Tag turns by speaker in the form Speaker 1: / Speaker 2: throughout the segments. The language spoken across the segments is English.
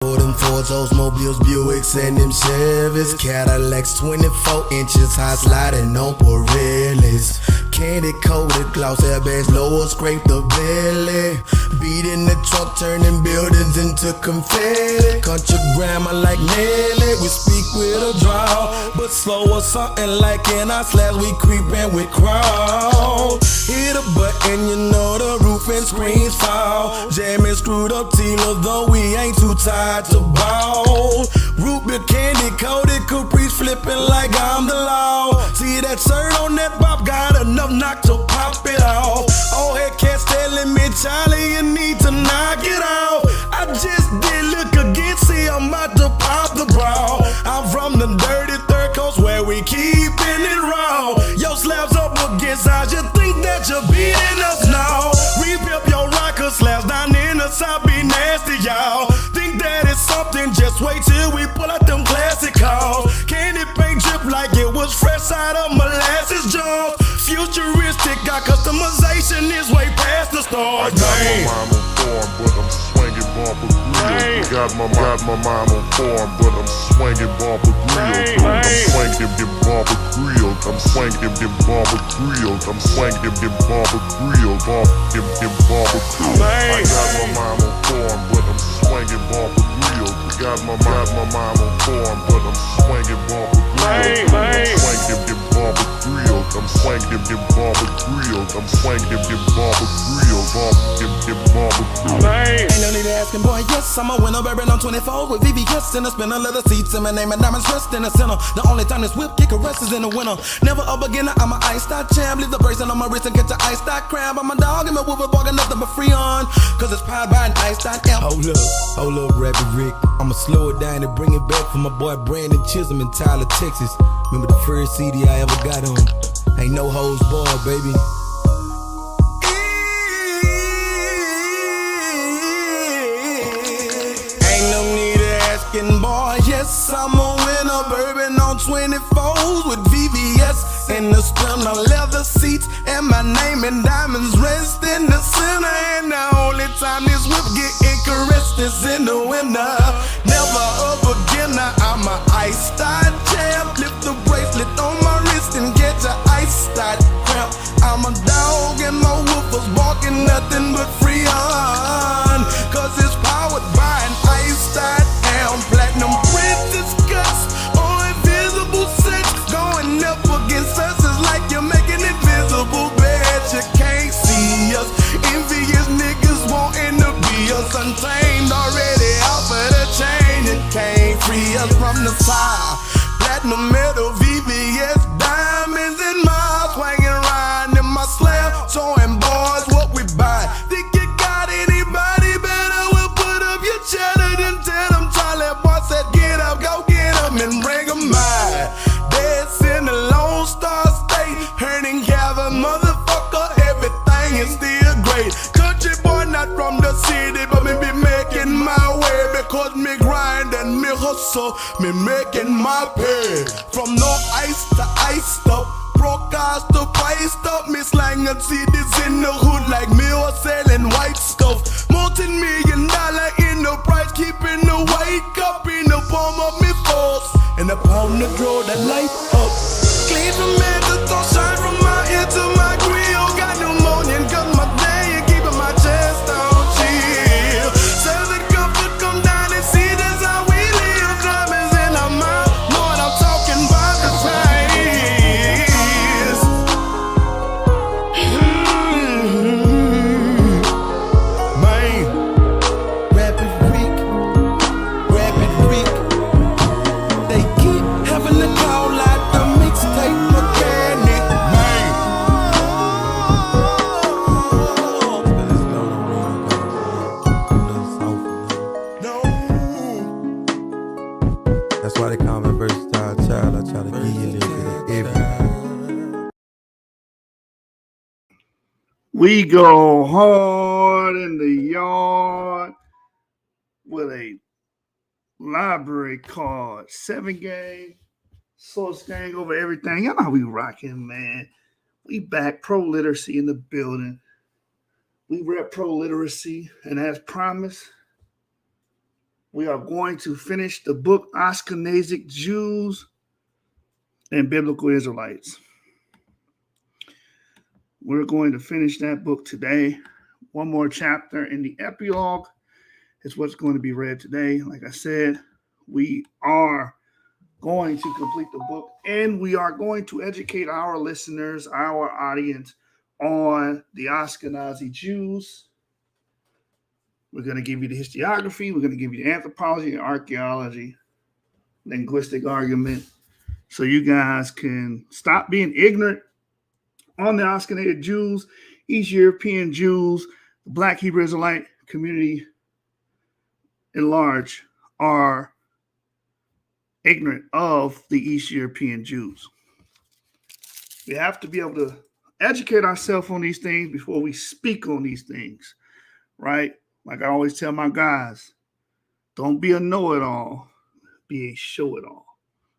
Speaker 1: Them Fords, Oldsmobiles, Buicks, and them Chevys, Cadillacs, 24 inches high, sliding on Pirellis. Candy coated gloss airbags, lower scrape the belly. Beat in the truck, turning buildings into confetti. Country grammar like Nelly, we speak with a drawl, but slow or something like in our slabs, we creepin' with crawl. Hit a button, you know the roof and screens fall. Jamming screwed up Tila, though we ain't too tired to ball. Root beer candy coated Caprice, flipping like I'm the law. See that shirt on that bop, got enough knock to pop it off. Old head cats telling me, Charlie, you need to knock it off. I just did look again, see I'm about to pop the bra. I'm from the dirty third coast where we keepin' it raw. Yo, slabs up against ours, you think that you're beating us now? Repip your rocker slabs down in the south, be nasty, y'all. Think that it's something, just wait till we pull out them classic calls. Candy paint drip like it was fresh out of molasses jars. Futuristic, got customization is way past the stars.
Speaker 2: I got my mind on form, but I'm swinging bumper grills. Got my mind on form, but I'm swinging bumper grills. I'm swinging them bumper grills. I'm swinging them bumper grills. I'm swinging them bumper grills. Them bumper grills. I got my mind on form, but I'm swinging bumper grills. Got my mind on form, but I'm swinging bumper grills. I'm swinging them bumper grills. I'm swinging them bumper grills. I'm swinging them bumper grills. Them bumper grills.
Speaker 1: Ain't no need to asking, boy, yes, I'm a winner, bearing on 24 with VVS in a spinner, leather seats in my name and diamonds pressed in the center. The only time this whip kick a rest is in the winter. Never a beginner, I'm an iced out champ. Leave the bracelet on my wrist and catch an iced out crab. I'm a dog and my whoop barking nothing but free on, cause it's powered by an iced out amp. Hold up, Rappy Rick. I'ma slow it down and bring it back for my boy Brandon Chisholm in Tyler, Texas. Remember the first CD I ever got on? Ain't no hoes barred, baby. Boy, yes, I'm a winner, bourbon on 24s with VVS in the spinner, leather seats, and my name and diamonds rest in the center. And the only time this whip get caressed is in the winter. Never a beginner, I'm a iced out champ. Lift the bracelet on my wrist and get your iced out cramp. I'm a dog and my woofers barking nothing but free on, cause it's powered by an iced out amp. Platinum princess cuts or invisible sex, going up against us is like you're making it visible. Bet you can't see us. Envious niggas wanting to be us, untamed, already out for the chain. It can't free us from the fire. Platinum metal, VVS, diamonds in my swinging around in my slab, showing boys what we buy. Think you got anybody better? We'll put up your cheddar, then tell them Charlie boy said get up, go get them and bring them by. Dead's in the Lone Star State, hurting Calvin, motherfucker, everything is still great. Country boy not from the city, but me be making my way, because me grind and me hustle, me making my pay. From no ice to iced up, broadcast to priced up, me slanging CDs in the hood like me or selling white stuff. Multi-million-dollar enterprise, keeping the wake up in the palm of me force, and the pound to draw that light up. Clean from head to toe, shine from my ear to my grill. Got pneumonia, got my day, and keeping my chest on chill. Southern comfort, come down and see that's how we live. Diamonds in our mouth, know what I'm talking about, the price. Man, Rapid Rick, they keep having to call out the mixtape mechanic. Man, no.
Speaker 3: That's why they call me versatile child. I try to give you a little bit of everything.
Speaker 4: We go hard in the yard with a library card, 7-game, source gang over everything. Y'all know how we rocking, man. We back, pro literacy in the building. We rep pro literacy, and as promised, We are going to finish the book Ashkenazic Jews and Biblical Israelites. We're going to finish that book today. One more chapter, and the epilogue is what's going to be read today. Like I said, we are going to complete the book, and we are going to educate our listeners, our audience, on the Ashkenazi Jews. We're going to give you the historiography. We're going to give you the anthropology and archaeology, linguistic argument, so you guys can stop being ignorant on the Ashkenazi Jews, East European Jews, the Black Hebrew Israelite community at large are ignorant of the East European Jews. We have to be able to educate ourselves on these things before we speak on these things, right? Like I always tell my guys, don't be a know-it-all, be a show-it-all.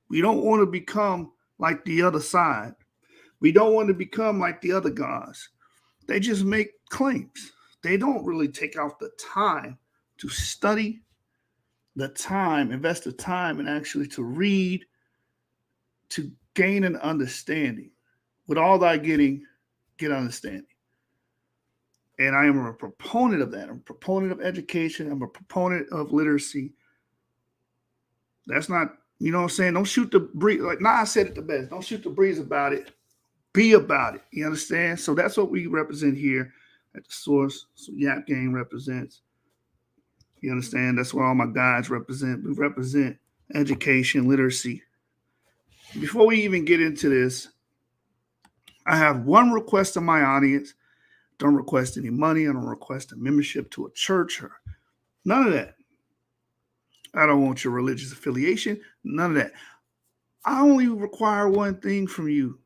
Speaker 4: We don't want to become like the other side. We don't want to become like the other guys. They just make claims. They don't really take out the time to study, invest the time, and actually to read, to gain an understanding. With all thy getting, get understanding. And I am a proponent of that. I'm a proponent of education. I'm a proponent of literacy. That's not, you know what I'm saying? Don't shoot the breeze. Like Nas said it the best. Don't shoot the breeze about it. Be about it. You understand? So that's what we represent here at the source. So Yap Gang represents. You understand? That's what all my guys represent. We represent education, literacy. Before we even get into this, I have one request of my audience. Don't request any money. I don't request a membership to a church or none of that. I don't want your religious affiliation. None of that. I only require one thing from you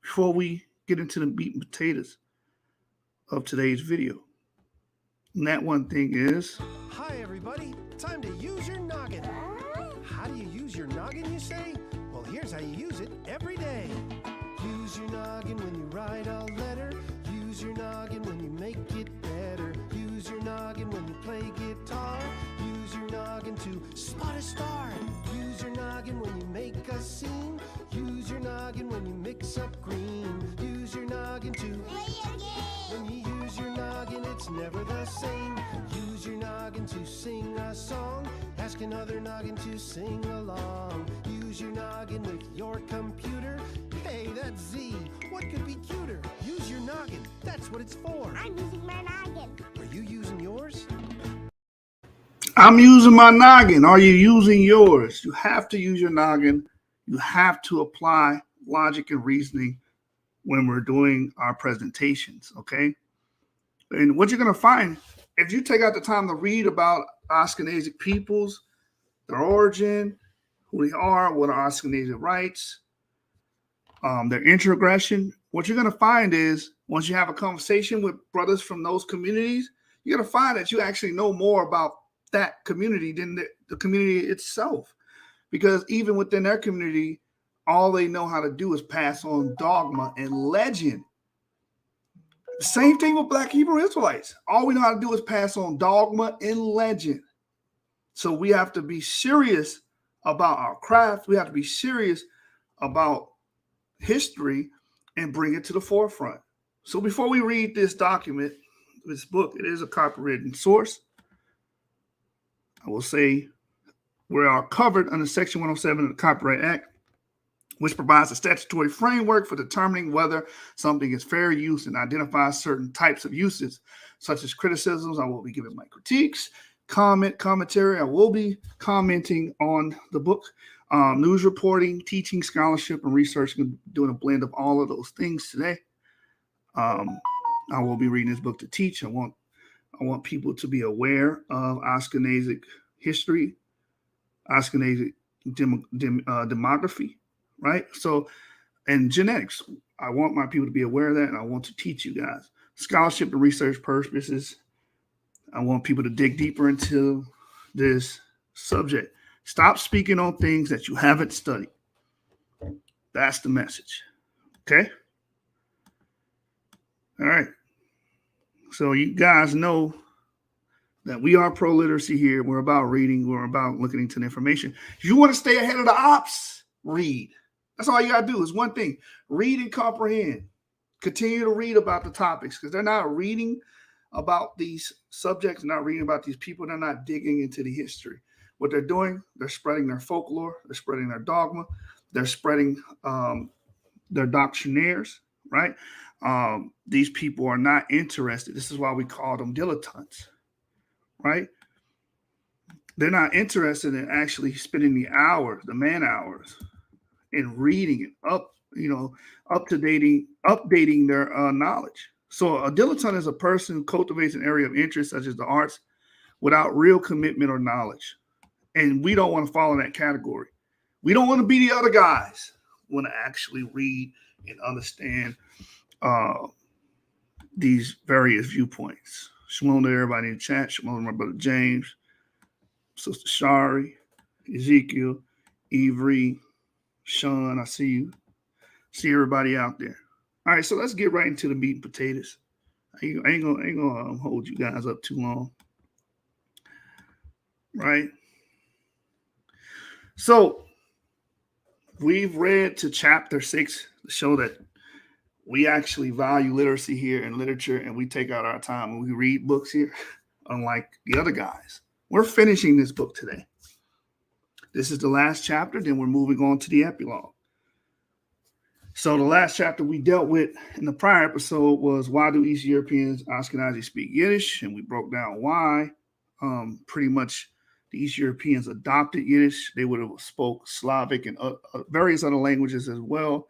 Speaker 4: before we get into the meat and potatoes of today's video. And that one thing is...
Speaker 5: Hi, everybody. Time to use your noggin. How do you use your noggin, you say? Well, here's how you use it every day. Use your noggin when you write a letter. Use your noggin when you make it better. Use your noggin when you play guitar. Use your noggin to spot a star. Use your noggin when you make a scene. Use your noggin when you mix up green. Use your noggin to play a game. When you use your noggin, it's never the same. Use your noggin to sing a song. Ask another noggin to sing along. Use your noggin with your computer. Hey, that's Z. What could be cuter? Use your noggin. That's what it's for.
Speaker 6: I'm using my noggin.
Speaker 5: Are you using yours?
Speaker 4: I'm using my noggin. Are you using yours? You have to use your noggin. You have to apply logic and reasoning when we're doing our presentations, okay? And what you're going to find, if you take out the time to read about Ashkenazic peoples, their origin, who they are, what are Ashkenazic rights, their introgression, what you're going to find is once you have a conversation with brothers from those communities, you're going to find that you actually know more about that community than the community itself. Because even within their community, all they know how to do is pass on dogma and legend. The same thing with Black Hebrew Israelites. All we know how to do is pass on dogma and legend. So we have to be serious about our craft. We have to be serious about history and bring it to the forefront. So before we read this document, this book, it is a copyrighted source. I will say we are covered under Section 107 of the Copyright Act, which provides a statutory framework for determining whether something is fair use and identifies certain types of uses, such as criticisms. I will be giving my critiques, commentary. I will be commenting on the book, news reporting, teaching, scholarship, and research. I'm doing a blend of all of those things today. I will be reading this book to teach. I want people to be aware of Ashkenazic history, Ashkenazic demography, right? So, and genetics. I want my people to be aware of that, and I want to teach you guys. Scholarship and research purposes. I want people to dig deeper into this subject. Stop speaking on things that you haven't studied. That's the message. Okay? All right. So you guys know that we are pro-literacy here. We're about reading. We're about looking into the information. If you want to stay ahead of the ops, read. That's all you got to do is one thing. Read and comprehend. Continue to read about the topics because they're not reading about these subjects, not reading about these people. They're not digging into the history. What they're doing, they're spreading their folklore. They're spreading their dogma. They're spreading their doctrinaires, right? These people are not interested. This is why we call them dilettantes, right? They're not interested in actually spending the hours, the man hours, in reading it updating their knowledge. So a dilettante is a person who cultivates an area of interest such as the arts without real commitment or knowledge. And we don't want to fall in that category. We don't want to be the other guys. We want to actually read and understand these various viewpoints. Shalom to everybody in the chat. Shalom to my brother James, Sister Shari, Ezekiel, Avery, Sean. I see you. See everybody out there. All right, so let's get right into the meat and potatoes. I ain't gonna hold you guys up too long, right? So we've read to chapter 6 to show that we actually value literacy here in literature, and we take out our time and we read books here, unlike the other guys. We're finishing this book today. This is the last chapter, then we're moving on to the epilogue. So the last chapter we dealt with in the prior episode was why do East Europeans, Ashkenazi speak Yiddish? And we broke down why. Pretty much the East Europeans adopted Yiddish. They would have spoke Slavic and various other languages as well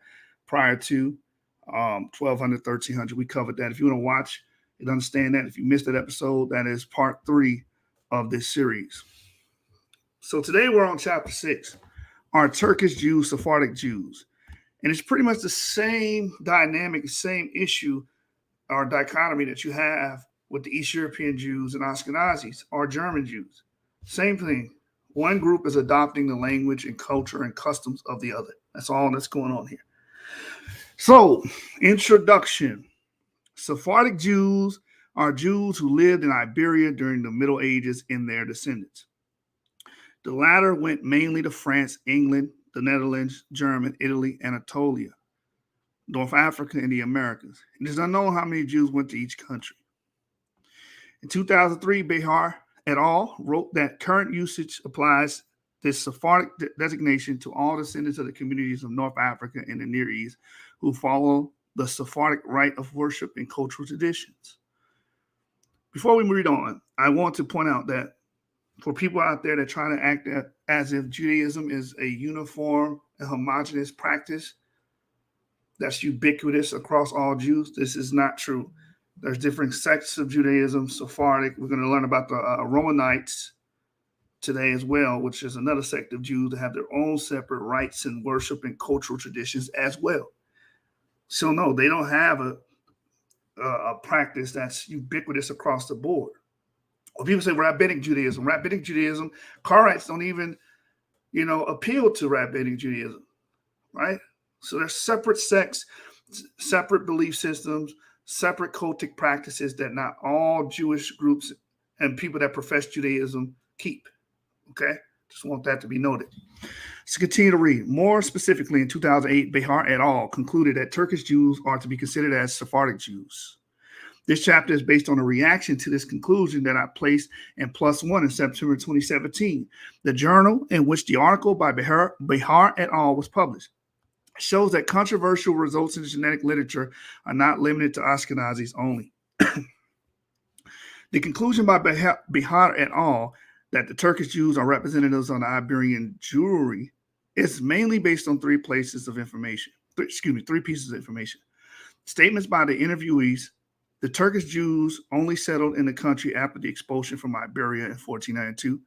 Speaker 4: prior to 1200, 1300. We covered that. If you want to watch and understand that, if you missed that episode, that is part 3 of this series. So today we're on chapter 6, are Turkish Jews, Sephardic Jews. And it's pretty much the same dynamic, same issue or dichotomy that you have with the East European Jews and Ashkenazis or German Jews. Same thing. One group is adopting the language and culture and customs of the other. That's all that's going on here. So, introduction. Sephardic Jews are Jews who lived in Iberia during the Middle Ages and their descendants. The latter went mainly to France, England, the Netherlands, Germany, Italy, Anatolia, North Africa, and the Americas. It is unknown how many Jews went to each country. In 2003, Behar et al. Wrote that current usage applies this Sephardic designation to all descendants of the communities of North Africa and the Near East who follow the Sephardic rite of worship and cultural traditions. Before we read on, I want to point out that for people out there that try to act as if Judaism is a uniform and homogenous practice that's ubiquitous across all Jews, this is not true. There's different sects of Judaism, Sephardic. We're going to learn about the Romanites today as well, which is another sect of Jews that have their own separate rites and worship and cultural traditions as well. So no, they don't have a practice that's ubiquitous across the board. Or people say rabbinic Judaism. Rabbinic Judaism, Karaites don't even, appeal to rabbinic Judaism, right? So there's separate sects, separate belief systems, separate cultic practices that not all Jewish groups and people that profess Judaism keep, okay? Just want that to be noted. Let's continue to read. More specifically, in 2008, Behar et al. Concluded that Turkish Jews are to be considered as Sephardic Jews. This chapter is based on a reaction to this conclusion that I placed in +1 in September 2017. The journal in which the article by Behar et al. Was published shows that controversial results in genetic literature are not limited to Ashkenazis only. The conclusion by Behar et al. That the Turkish Jews are representatives of the Iberian Jewry is mainly based on three pieces of information. Statements by the interviewees. The Turkish Jews only settled in the country after the expulsion from Iberia in 1492.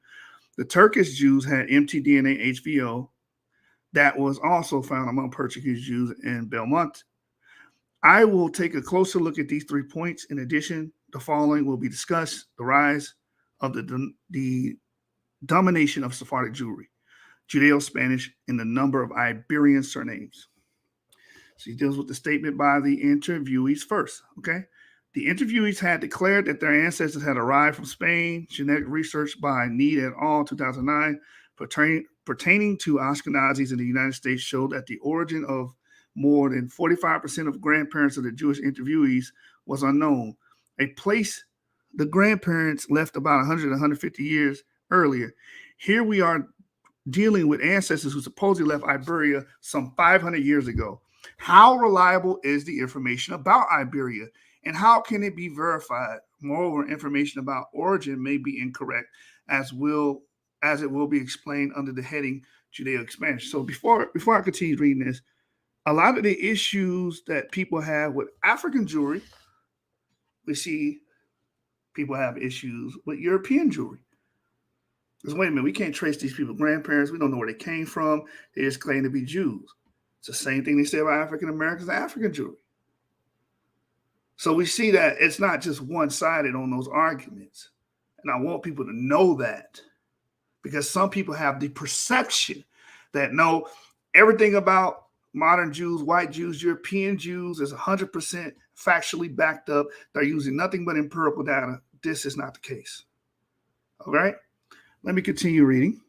Speaker 4: The Turkish Jews had mtDNA HVO that was also found among Portuguese Jews in Belmont. I will take a closer look at these 3 points. In addition, the following will be discussed: the rise of the domination of Sephardic Jewry, Judeo-Spanish, and the number of Iberian surnames. So he deals with the statement by the interviewees first, okay? The interviewees had declared that their ancestors had arrived from Spain. Genetic research by Need et al. 2009 pertaining to Ashkenazis in the United States showed that the origin of more than 45% of grandparents of the Jewish interviewees was unknown, a place the grandparents left about 100 150 years earlier. Here we are dealing with ancestors who supposedly left Iberia some 500 years ago. How reliable is the information about Iberia, and how can it be verified? Moreover, information about origin may be incorrect, as it will be explained under the heading Judeo expansion. So before I continue reading this, a lot of the issues that people have with African Jewry, we see people have issues with European Jewry. Because wait a minute, we can't trace these people's grandparents. We don't know where they came from. They just claim to be Jews. It's the same thing they say about African Americans and African Jewry. So we see that it's not just one-sided on those arguments. And I want people to know that, because some people have the perception that no, everything about modern Jews, white Jews, European Jews is 100% factually backed up. They're using nothing but empirical data. This is not the case. All right. Let me continue reading.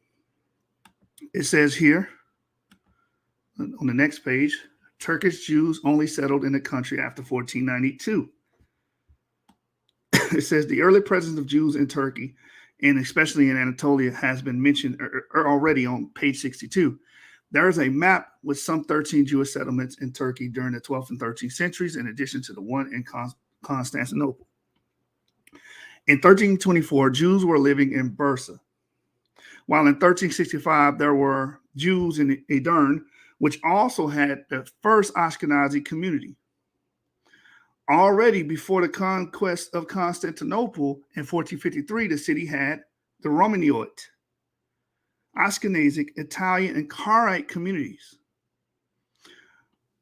Speaker 4: It says here on the next page, Turkish Jews only settled in the country after 1492. It says the early presence of Jews in Turkey, and especially in Anatolia, has been mentioned already on page 62. There is a map with some 13 Jewish settlements in Turkey during the 12th and 13th centuries, in addition to the one in Constantinople. In 1324, Jews were living in Bursa, while in 1365, there were Jews in Edirne, which also had the first Ashkenazi community. Already before the conquest of Constantinople in 1453, the city had the Romaniote, Ashkenazic, Italian, and Karaite communities.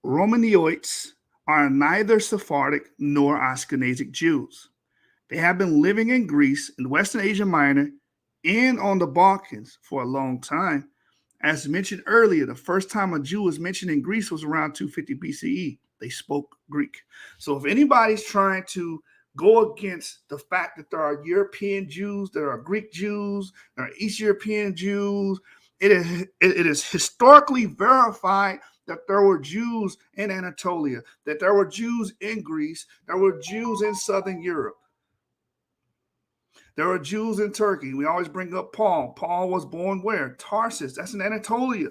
Speaker 4: Romaniotes are neither Sephardic nor Ashkenazic Jews. They have been living in Greece, in Western Asia Minor, and on the Balkans for a long time. As mentioned earlier, the first time a Jew was mentioned in Greece was around 250 BCE. They spoke Greek. So if anybody's trying to go against the fact that there are European Jews, there are Greek Jews, there are East European Jews, it is historically verified that there were Jews in Anatolia, that there were Jews in Greece, there were Jews in Southern Europe. There are Jews in Turkey. We always bring up Paul. Paul was born where? Tarsus. That's in Anatolia.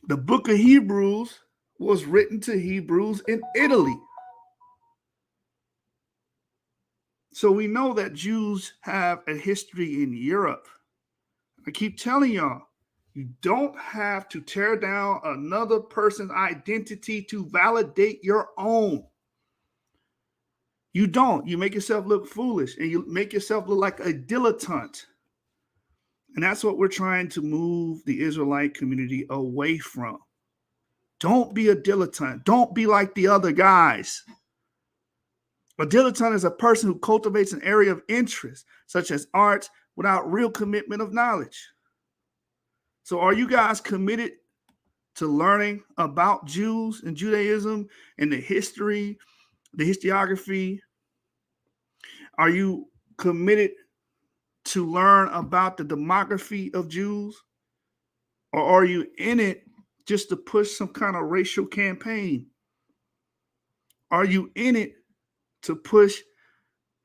Speaker 4: The book of Hebrews was written to Hebrews in Italy. So we know that Jews have a history in Europe. I keep telling y'all, you don't have to tear down another person's identity to validate your own. You don't. You make yourself look foolish, and you make yourself look like a dilettante. And that's what we're trying to move the Israelite community away from. Don't be a dilettante. Don't be like the other guys. A dilettante is a person who cultivates an area of interest, such as art, without real commitment of knowledge. So are you guys committed to learning about Jews and Judaism and the history, the historiography? Are you committed to learn about the demography of Jews? Or are you in it just to push some kind of racial campaign? Are you in it to push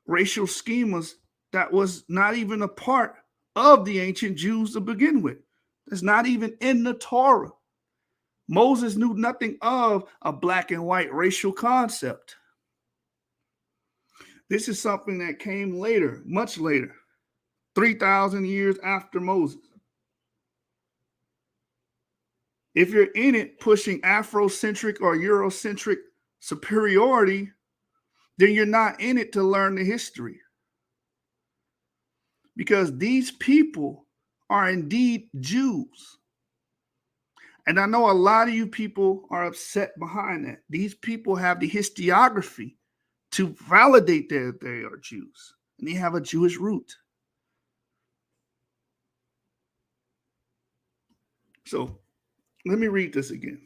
Speaker 4: racial schemas that was not even a part of the ancient Jews to begin with? It's not even in the Torah. Moses knew nothing of a black and white racial concept. This is something that came later, much later, 3,000 years after Moses. If you're in it pushing Afrocentric or Eurocentric superiority, then you're not in it to learn the history. Because these people are indeed Jews. And I know a lot of you people are upset behind that. These people have the historiography to validate that they are Jews, and they have a Jewish root. So let me read this again.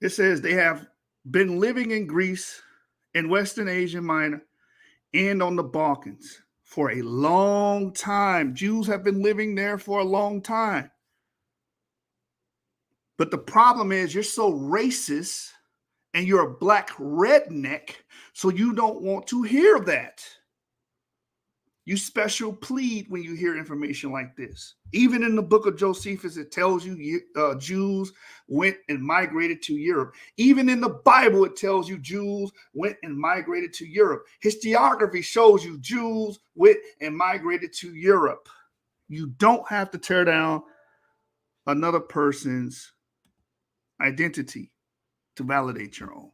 Speaker 4: It says they have been living in Greece, in Western Asia Minor, and on the Balkans for a long time. Jews have been living there for a long time. But the problem is you're so racist and you're a black redneck, so you don't want to hear that. You special plead when you hear information like this. Even in the book of Josephus, it tells you Jews went and migrated to Europe. Even in the Bible, it tells you Jews went and migrated to Europe. Historiography shows you Jews went and migrated to Europe. You don't have to tear down another person's identity to validate your own.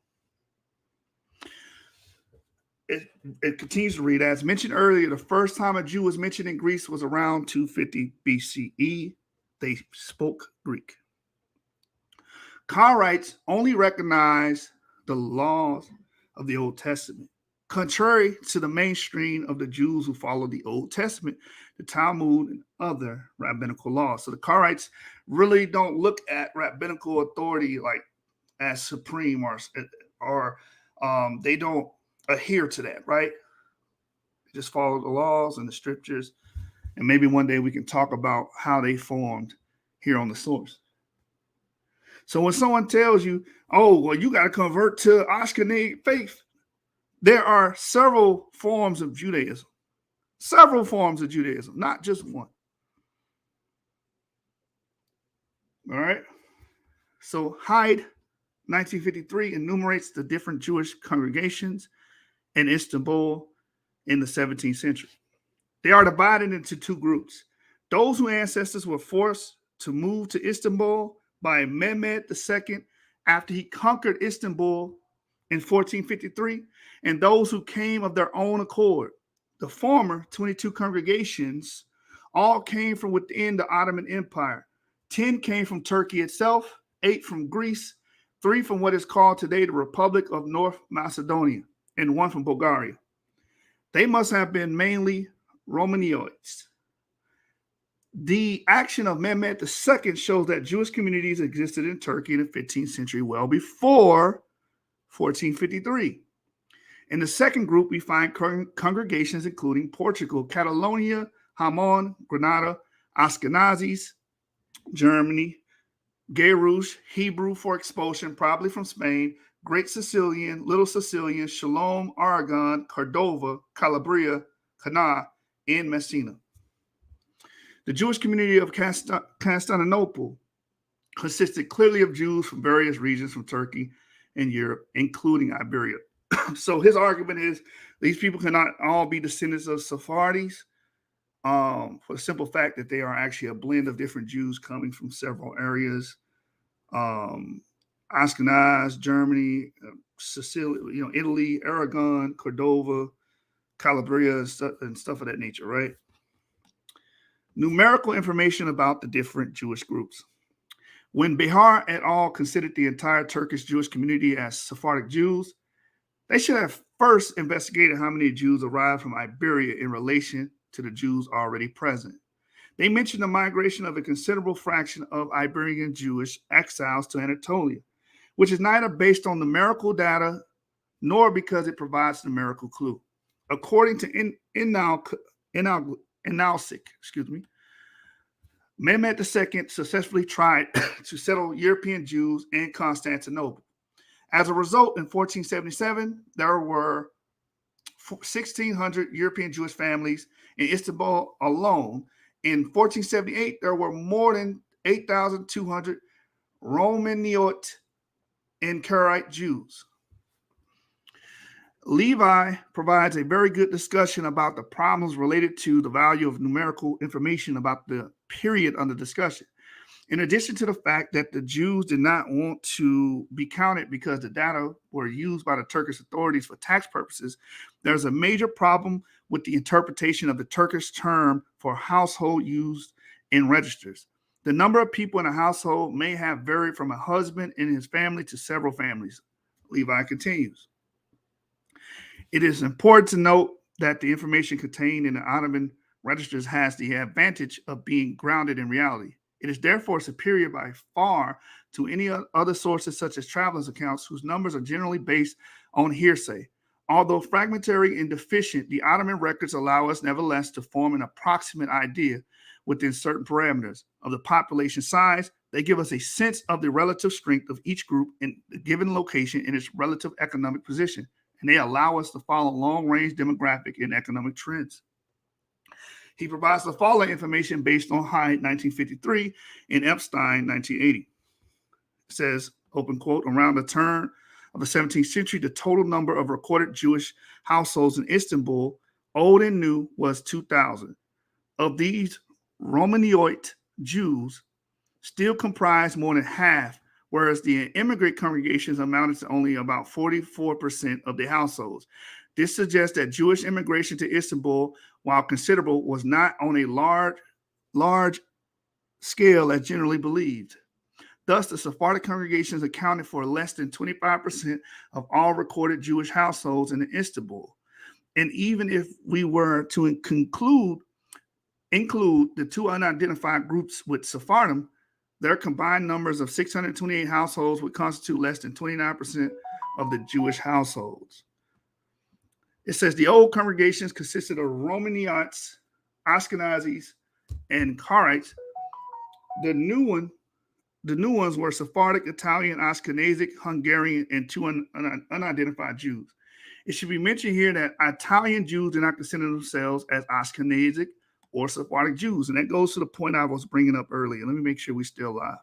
Speaker 4: It continues to read, as mentioned earlier, the first time a Jew was mentioned in Greece was around 250 BCE. They spoke Greek. Karaites only recognize the laws of the Old Testament. Contrary to the mainstream of the Jews who follow the Old Testament, the Talmud, and other rabbinical laws. So the Karaites really don't look at rabbinical authority like as supreme or they don't adhere to that, right? Just follow the laws and the scriptures. And maybe one day we can talk about how they formed here on the source. So when someone tells you, oh, well, you got to convert to Ashkenazic faith, there are several forms of Judaism. Several forms of Judaism, not just one. All right. So Hyde, 1953, enumerates the different Jewish congregations in Istanbul in the 17th century. They are divided into two groups. Those whose ancestors were forced to move to Istanbul by Mehmed II after he conquered Istanbul in 1453, and those who came of their own accord. The former 22 congregations all came from within the Ottoman Empire. 10 came from Turkey itself, 8 from Greece, 3 from what is called today the Republic of North Macedonia, and 1 from Bulgaria. They must have been mainly Romanioids. The action of Mehmed II shows that Jewish communities existed in Turkey in the 15th century, well before 1453. In the second group, we find congregations including Portugal, Catalonia, Hamon, Granada, Ashkenazis, Germany, Gerush, Hebrew for expulsion, probably from Spain, Great Sicilian, Little Sicilian, Shalom, Aragon, Cordova, Calabria, Cana, and Messina. The Jewish community of Constantinople consisted clearly of Jews from various regions from Turkey and Europe, including Iberia. So his argument is these people cannot all be descendants of Sephardi's for the simple fact that they are actually a blend of different Jews coming from several areas. Ashkenaz, Germany, Sicily, Italy, Aragon, Cordova, Calabria, and stuff of that nature, right? Numerical information about the different Jewish groups. When Behar et al. Considered the entire Turkish Jewish community as Sephardic Jews, they should have first investigated how many Jews arrived from Iberia in relation to the Jews already present. They mentioned the migration of a considerable fraction of Iberian Jewish exiles to Anatolia, which is neither based on numerical data nor because it provides a numerical clue. According to Analsic, Mehmed II successfully tried to settle European Jews in Constantinople. As a result, in 1477, there were 1,600 European Jewish families in Istanbul alone. In 1478, there were more than 8,200 Romaniote and Karaite Jews. Levi provides a very good discussion about the problems related to the value of numerical information about the period under discussion. In addition to the fact that the Jews did not want to be counted because the data were used by the Turkish authorities for tax purposes, there's a major problem with the interpretation of the Turkish term for household used in registers. The number of people in a household may have varied from a husband and his family to several families. Levi continues. It is important to note that the information contained in the Ottoman registers has the advantage of being grounded in reality. It is therefore superior by far to any other sources such as travelers' accounts, whose numbers are generally based on hearsay. Although fragmentary and deficient, the Ottoman records allow us nevertheless to form an approximate idea within certain parameters of the population size. They give us a sense of the relative strength of each group in a given location and its relative economic position, and they allow us to follow long-range demographic and economic trends. He provides the following information based on Hyde, 1953, and Epstein, 1980. It says, open quote, around the turn of the 17th century, the total number of recorded Jewish households in Istanbul, old and new, was 2,000. Of these, Romaniote Jews still comprise more than half, whereas the immigrant congregations amounted to only about 44% of the households. This suggests that Jewish immigration to Istanbul, while considerable, was not on a large scale as generally believed. Thus, the Sephardic congregations accounted for less than 25% of all recorded Jewish households in Istanbul. And even if we were to include the two unidentified groups with Sephardim, their combined numbers of 628 households would constitute less than 29% of the Jewish households. It says the old congregations consisted of Romaniotes, Ashkenazis, and Karaites. The new ones were Sephardic, Italian, Ashkenazic, Hungarian, and two unidentified Jews. It should be mentioned here that Italian Jews do not consider themselves as Ashkenazic or Sephardic Jews. And that goes to the point I was bringing up earlier. Let me make sure we're still live.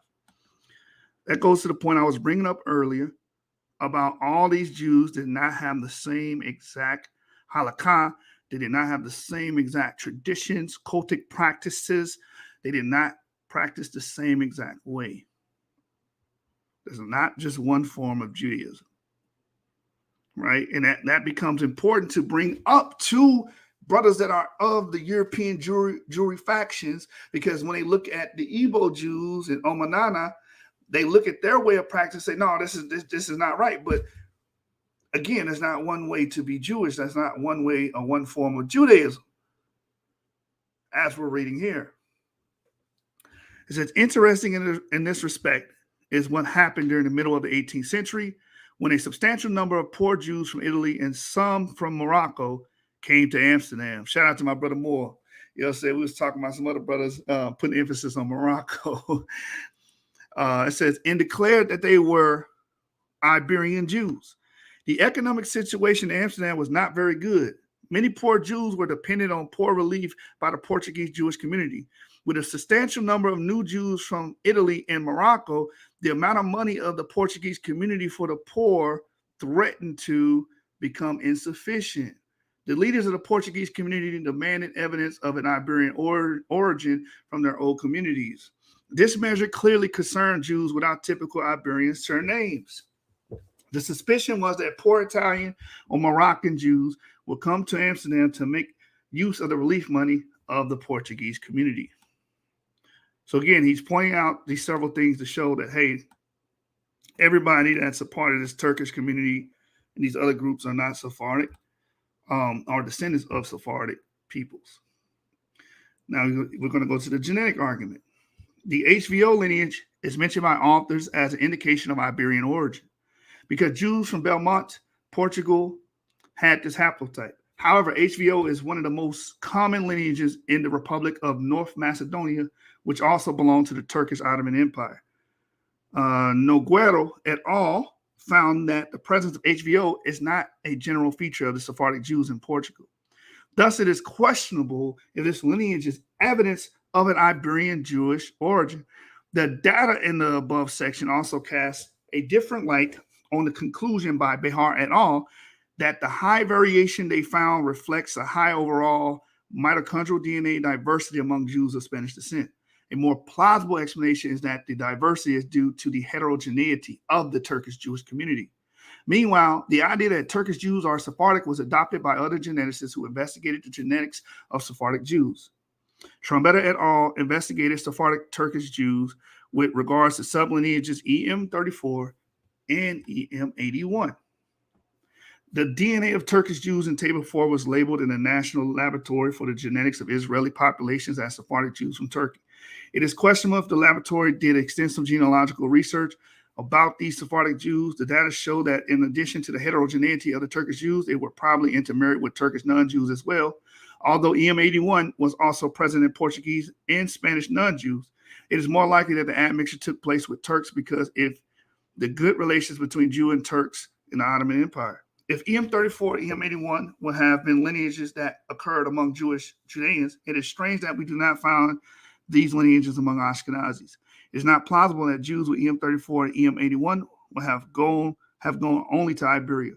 Speaker 4: That goes to the point I was bringing up earlier about all these Jews did not have the same exact halakha. They did not have the same exact traditions, cultic practices. They did not practice the same exact way. There's not just one form of Judaism, right? And that becomes important to bring up to brothers that are of the European Jewry factions, because when they look at the Igbo Jews and Omanana, they look at their way of practice and say, no, this is not right. But again, there's not one way to be Jewish. That's not one way or one form of Judaism, as we're reading here. It says, interesting in this respect is what happened during the middle of the 18th century, when a substantial number of poor Jews from Italy and some from Morocco came to Amsterdam. Shout out to my brother Moore. You know, we was talking about some other brothers putting emphasis on Morocco. It says, and declared that they were Iberian Jews. The economic situation in Amsterdam was not very good. Many poor Jews were dependent on poor relief by the Portuguese Jewish community. With a substantial number of new Jews from Italy and Morocco, the amount of money of the Portuguese community for the poor threatened to become insufficient. The leaders of the Portuguese community demanded evidence of an Iberian origin from their old communities. This measure clearly concerned Jews without typical Iberian surnames. The suspicion was that poor Italian or Moroccan Jews would come to Amsterdam to make use of the relief money of the Portuguese community. So again, he's pointing out these several things to show that, hey, everybody that's a part of this Turkish community and these other groups are not Sephardic, are descendants of Sephardic peoples. Now we're going to go to the genetic argument. The HVO lineage is mentioned by authors as an indication of Iberian origin, because Jews from Belmont, Portugal, had this haplotype. However, HVO is one of the most common lineages in the Republic of North Macedonia, which also belonged to the Turkish Ottoman Empire. Noguero et al. Found that the presence of HVO is not a general feature of the Sephardic Jews in Portugal. Thus, it is questionable if this lineage is evidence of an Iberian Jewish origin. The data in the above section also casts a different light on the conclusion by Behar et al. That the high variation they found reflects a high overall mitochondrial DNA diversity among Jews of Spanish descent. A more plausible explanation is that the diversity is due to the heterogeneity of the Turkish Jewish community. Meanwhile, the idea that Turkish Jews are Sephardic was adopted by other geneticists who investigated the genetics of Sephardic Jews. Trombetta et al. Investigated Sephardic Turkish Jews with regards to sublineages EM34 and EM81. The DNA of Turkish Jews in Table 4 was labeled in the National Laboratory for the Genetics of Israeli Populations as Sephardic Jews from Turkey. It is questionable if the laboratory did extensive genealogical research about these Sephardic Jews. The data show that in addition to the heterogeneity of the Turkish Jews, they were probably intermarried with Turkish non-Jews as well. Although EM81 was also present in Portuguese and Spanish non-Jews, it is more likely that the admixture took place with Turks because of the good relations between Jew and Turks in the Ottoman Empire. If EM34 and EM81 would have been lineages that occurred among Jewish Judeans, it is strange that we do not find these lineages among Ashkenazis. It is not plausible that Jews with EM34 and EM81 would have gone only to Iberia.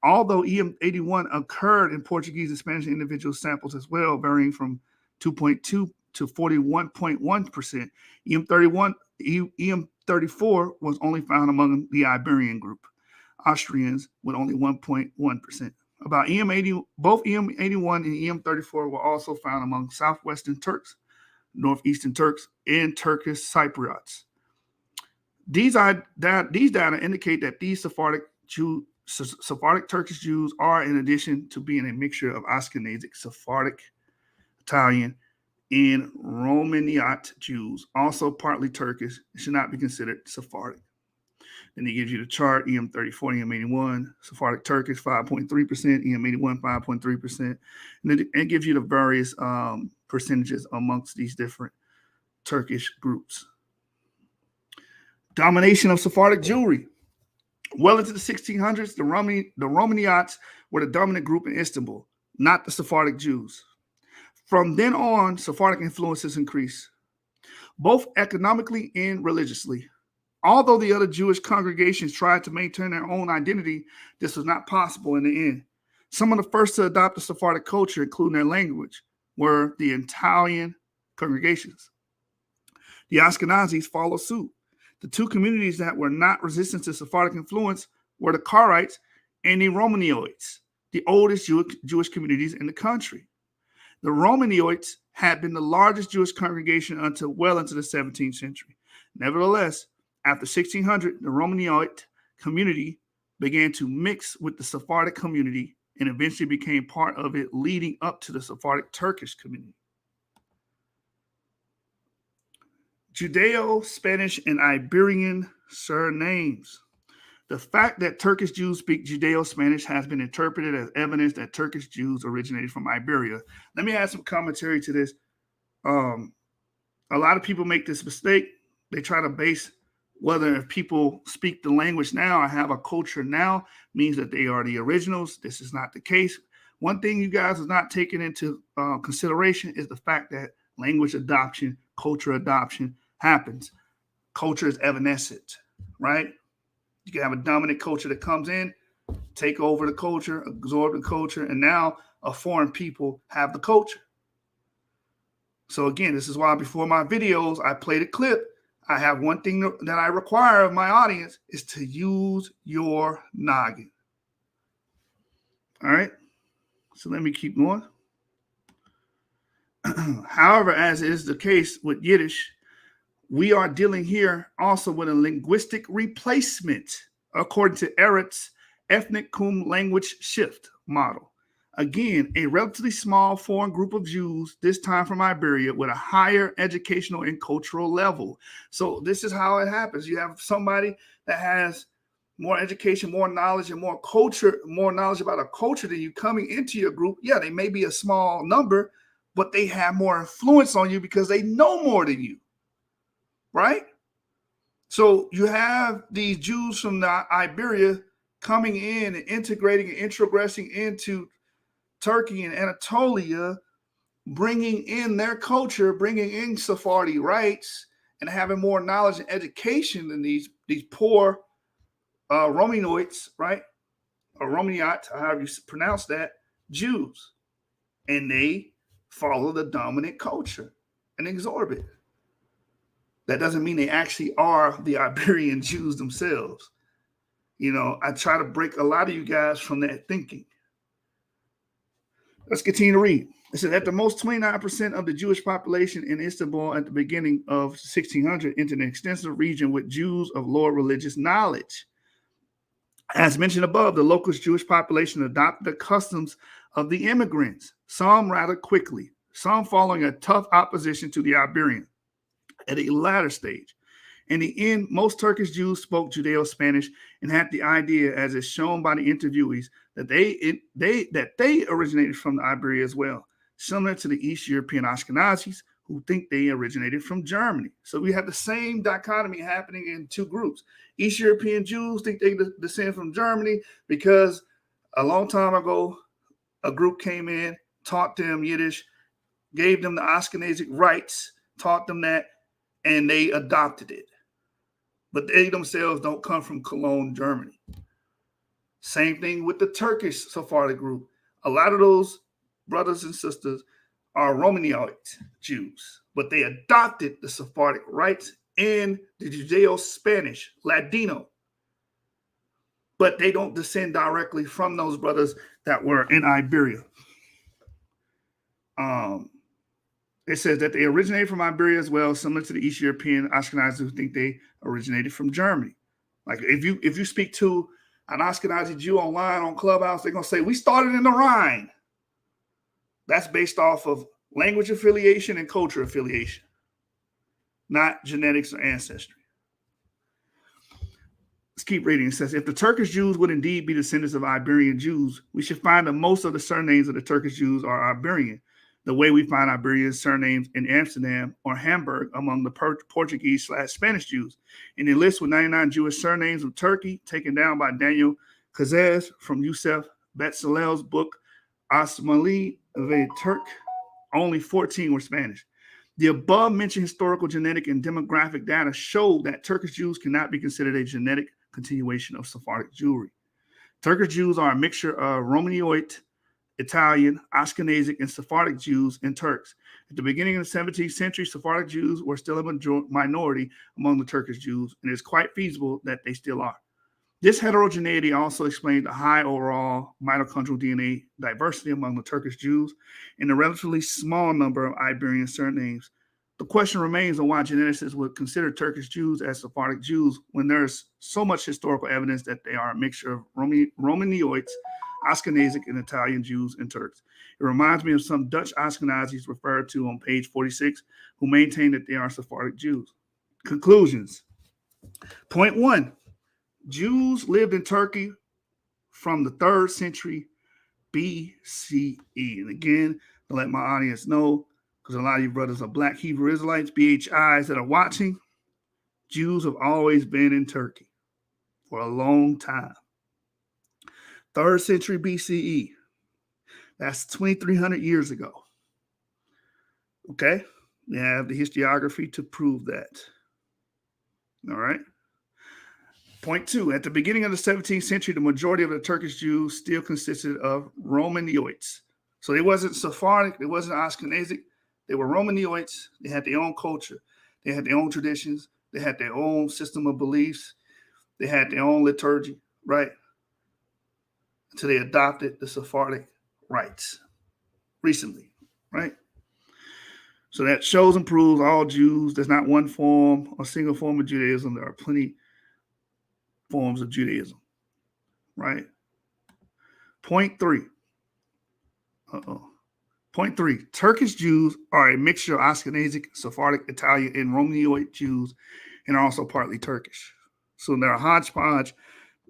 Speaker 4: Although EM81 occurred in Portuguese and Spanish individual samples as well, varying from 2.2 to 41.1%, EM34 was only found among the Iberian group, Austrians, with only 1.1%. About EM80, both EM81 and EM34 were also found among southwestern Turks, northeastern Turks, and Turkish Cypriots. These data indicate that these Sephardic Turkish Jews are, in addition to being a mixture of Ashkenazic, Sephardic, Italian, and Romaniote Jews, also partly Turkish, should not be considered Sephardic. Then he gives you the chart, EM34, EM81, Sephardic Turkish, 5.3%, EM81, 5.3%. And it gives you the various percentages amongst these different Turkish groups. Domination of Sephardic Jewry. Well into the 1600s, the Romaniotes were the dominant group in Istanbul, not the Sephardic Jews. From then on, Sephardic influences increased, both economically and religiously. Although the other Jewish congregations tried to maintain their own identity, this was not possible in the end. Some of the first to adopt the Sephardic culture, including their language, were the Italian congregations. The Ashkenazis followed suit. The two communities that were not resistant to Sephardic influence were the Karaites and the Romaniotes, the oldest Jewish communities in the country. The Romaniotes had been the largest Jewish congregation until well into the 17th century. Nevertheless, after 1600, the Romaniote community began to mix with the Sephardic community and eventually became part of it, leading up to the Sephardic Turkish community. Judeo, Spanish, and Iberian surnames. The fact that Turkish Jews speak Judeo-Spanish has been interpreted as evidence that Turkish Jews originated from Iberia. Let me add some commentary to this. A lot of people make this mistake. They try to base whether if people speak the language now or have a culture now means that they are the originals. This is not the case. One thing you guys are not taking into consideration is the fact that language adoption, culture adoption happens. Culture is evanescent, right? You can have a dominant culture that comes in, take over the culture, absorb the culture, and now a foreign people have the culture. So again, this is why before my videos, I played a clip. I have one thing that I require of my audience is to use your noggin. All right. So let me keep going. However, as is the case with Yiddish, we are dealing here also with a linguistic replacement according to Eretz ethnic cum language shift model. Again, a relatively small foreign group of Jews, this time from Iberia, with a higher educational and cultural level. So this is how it happens. You have somebody that has more education, more knowledge, and more culture, more knowledge about a culture than you coming into your group. Yeah, they may be a small number, but they have more influence on you because they know more than you, right? So you have these Jews from the Iberia coming in and integrating and introgressing into Turkey and Anatolia, bringing in their culture, bringing in Sephardi rights, and having more knowledge and education than these poor Romaniotes, right? Or Romaniote, however you pronounce that, Jews. And they follow the dominant culture and absorb it. That doesn't mean they actually are the Iberian Jews themselves. You know, I try to break a lot of you guys from that thinking. Let's continue to read. It says, at the most, 29% of the Jewish population in Istanbul at the beginning of 1600 entered an extensive region with Jews of lower religious knowledge. As mentioned above, the local Jewish population adopted the customs of the immigrants, some rather quickly, some following a tough opposition to the Iberian at a latter stage. In the end, most Turkish Jews spoke Judeo-Spanish and had the idea, as is shown by the interviewees, that they originated from the Iberia as well, similar to the East European Ashkenazis, who think they originated from Germany. So we have the same dichotomy happening in two groups. East European Jews think they descend from Germany because a long time ago, a group came in, taught them Yiddish, gave them the Ashkenazic rights, taught them that, and they adopted it. But they themselves don't come from Cologne, Germany. Same thing with the Turkish Sephardic group. A lot of those brothers and sisters are Romaniote Jews, but they adopted the Sephardic rites and the Judeo-Spanish, Ladino. But they don't descend directly from those brothers that were in Iberia. It says that they originated from Iberia as well, similar to the East European Ashkenazis who think they originated from Germany. Like if you speak to an Ashkenazi Jew online on Clubhouse, they're going to say, we started in the Rhine. That's based off of language affiliation and culture affiliation, not genetics or ancestry. Let's keep reading. It says, if the Turkish Jews would indeed be descendants of Iberian Jews, we should find that most of the surnames of the Turkish Jews are Iberian, the way we find Iberian surnames in Amsterdam or Hamburg among the Portuguese/Spanish Jews. In the list with 99 Jewish surnames of Turkey, taken down by Daniel Kazez from Yusef Betzalel's book, Asmali ve Turk, only 14 were Spanish. The above-mentioned historical, genetic, and demographic data show that Turkish Jews cannot be considered a genetic continuation of Sephardic Jewry. Turkish Jews are a mixture of Romaniote, Italian, Ashkenazic, and Sephardic Jews and Turks. At the beginning of the 17th century, Sephardic Jews were still a minority among the Turkish Jews, and it is quite feasible that they still are. This heterogeneity also explains the high overall mitochondrial DNA diversity among the Turkish Jews and the relatively small number of Iberian surnames. The question remains on why geneticists would consider Turkish Jews as Sephardic Jews when there's so much historical evidence that they are a mixture of Romaniotes, Ashkenazic, and Italian Jews and Turks. It reminds me of some Dutch Ashkenazis referred to on page 46 who maintain that they are Sephardic Jews. Conclusions. Point 1. Jews lived in Turkey from the 3rd century BCE. And again, to let my audience know, because a lot of you brothers are Black Hebrew Israelites, BHIs that are watching, Jews have always been in Turkey for a long time. 3rd century BCE. That's 2,300 years ago. Okay? We have the historiography to prove that. All right? Point 2. At the beginning of the 17th century, the majority of the Turkish Jews still consisted of Romaniotes. So they wasn't Sephardic, they wasn't Ashkenazic. They were Romaniotes. They had their own culture. They had their own traditions. They had their own system of beliefs. They had their own liturgy, right? Until they adopted the Sephardic rites recently, right? So that shows and proves all Jews, there's not one form or single form of Judaism. There are plenty forms of Judaism, right? Point 3. Point 3. Turkish Jews are a mixture of Ashkenazic, Sephardic, Italian, and Romaniote Jews, and are also partly Turkish. So they're a hodgepodge.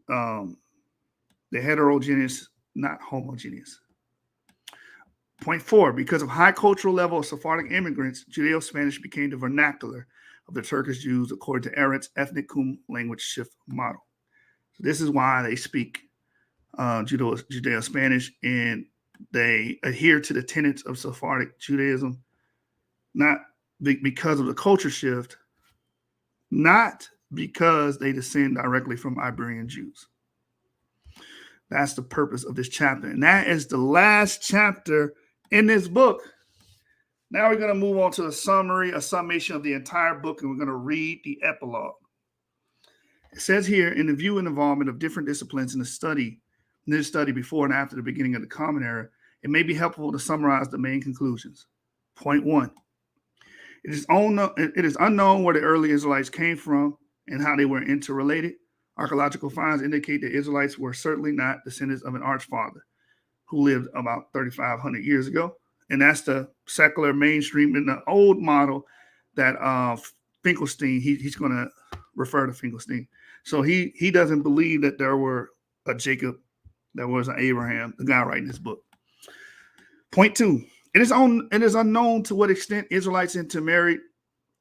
Speaker 4: They're heterogeneous, not homogeneous. Point 4. Because of high cultural level of Sephardic immigrants, Judeo-Spanish became the vernacular of the Turkish Jews according to Arendt's ethnic language shift model. So this is why they speak Judeo-Spanish, and they adhere to the tenets of Sephardic Judaism, not because of the culture shift, not because they descend directly from Iberian Jews. That's the purpose of this chapter. And that is the last chapter in this book. Now we're going to move on to a summation of the entire book, and we're going to read the epilogue. It says here, in the view and involvement of different disciplines in this study before and after the beginning of the Common Era, it may be helpful to summarize the main conclusions. Point 1. It is unknown where the early Israelites came from and how they were interrelated. Archaeological finds indicate that Israelites were certainly not descendants of an archfather who lived about 3,500 years ago. And that's the secular mainstream in the old model that Finkelstein, he's going to refer to Finkelstein. So he doesn't believe that there were a Jacob, there was an Abraham, the guy writing this book. Point 2, it is unknown to what extent Israelites intermarried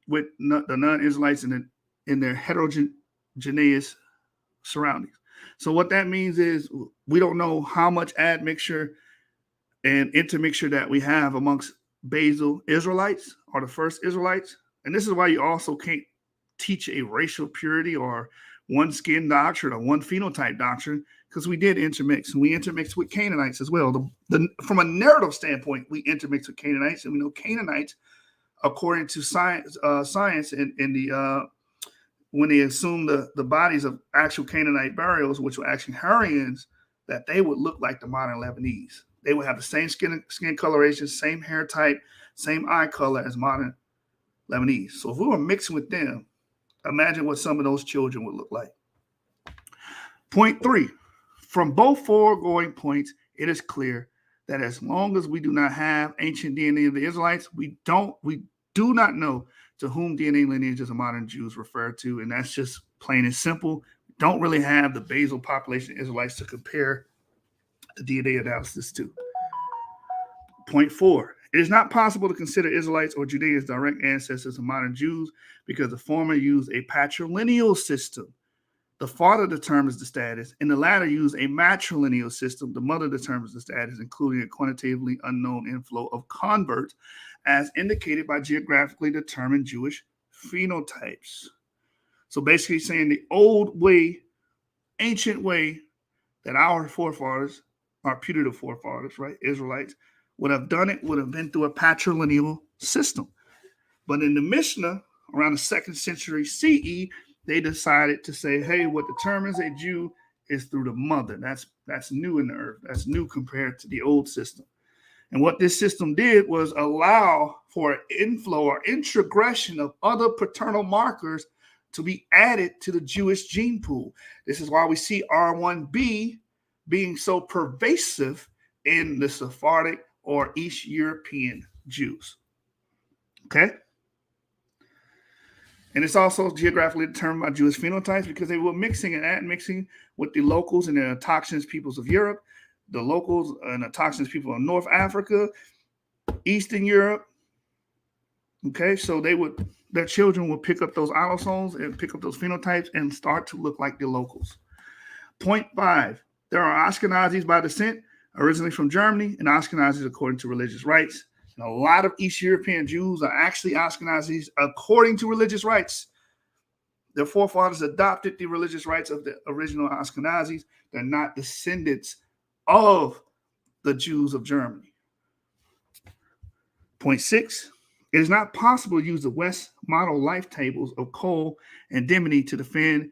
Speaker 4: with the non-Israelites in their heterogeneous surroundings. So what that means is we don't know how much admixture and intermixture that we have amongst basal Israelites or the first Israelites. And this is why you also can't teach a racial purity or one skin doctrine or one phenotype doctrine, because we did intermix. And we intermixed with Canaanites as well. From a narrative standpoint, we intermixed with Canaanites, and we know Canaanites, according to science when they assumed the bodies of actual Canaanite burials, which were actually Hurrians, that they would look like the modern Lebanese. They would have the same skin coloration, same hair type, same eye color as modern Lebanese. So if we were mixing with them, imagine what some of those children would look like. Point 3, from both foregoing points, it is clear that as long as we do not have ancient DNA of the Israelites, we do not know to whom DNA lineages of modern Jews refer to, and that's just plain and simple. We don't really have the basal population of Israelites to compare the DNA analysis to. Point 4, it is not possible to consider Israelites or Judeans direct ancestors of modern Jews because the former used a patrilineal system. The father determines the status, and the latter use a matrilineal system. The mother determines the status, including a quantitatively unknown inflow of converts, as indicated by geographically determined Jewish phenotypes. So basically saying the old way, ancient way that our forefathers, our putative forefathers, right, Israelites, would have done it would have been through a patrilineal system. But in the Mishnah, around the 2nd century CE, they decided to say, hey, what determines a Jew is through the mother. That's new in the earth. That's new compared to the old system. And what this system did was allow for an inflow or introgression of other paternal markers to be added to the Jewish gene pool. This is why we see R1b being so pervasive in the Sephardic or East European Jews. Okay? And it's also geographically determined by Jewish phenotypes because they were mixing and admixing with the locals and the autochthonous peoples of Europe, the locals and autochthonous people of North Africa, Eastern Europe. Okay, so their children would pick up those allosomes and pick up those phenotypes and start to look like the locals. Point 5, there are Ashkenazis by descent, originally from Germany, and Ashkenazis according to religious rites. And a lot of East European Jews are actually Ashkenazis according to religious rites. Their forefathers adopted the religious rites of the original Ashkenazis. They're not descendants of the Jews of Germany. Point 6, it is not possible to use the West model life tables of Cole and Dimony to defend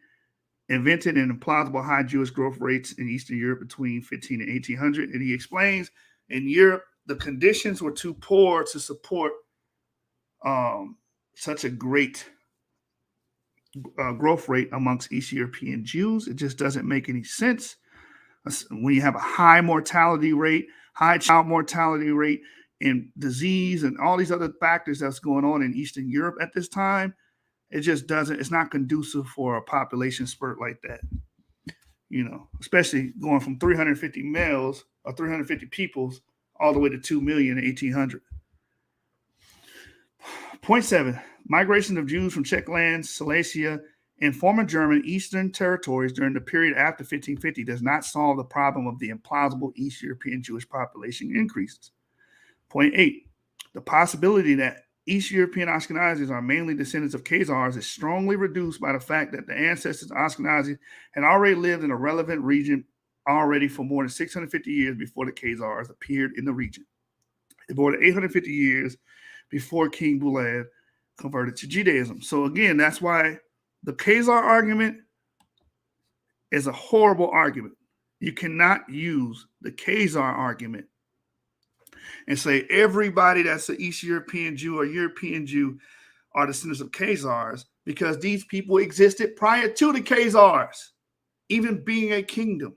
Speaker 4: invented and implausible high Jewish growth rates in Eastern Europe between 15 and 1800. And he explains in Europe, the conditions were too poor to support such a great growth rate amongst East European Jews. It just doesn't make any sense. When you have a high mortality rate, high child mortality rate, and disease and all these other factors that's going on in Eastern Europe at this time, it just doesn't, it's not conducive for a population spurt like that. You know, especially going from 350 males or 350 peoples all the way to 2 million in 1800. Point 7, migration of Jews from Czech lands, Silesia, and former German Eastern territories during the period after 1550 does not solve the problem of the implausible East European Jewish population increases. Point 8, the possibility that East European Ashkenazis are mainly descendants of Khazars is strongly reduced by the fact that the ancestors of Ashkenazis had already lived in a relevant region already for more than 650 years before the Khazars appeared in the region. More than 850 years before King Bulev converted to Judaism. So again, that's why the Khazar argument is a horrible argument. You cannot use the Khazar argument and say everybody that's an East European Jew or European Jew are descendants of Khazars, because these people existed prior to the Khazars. even being a kingdom.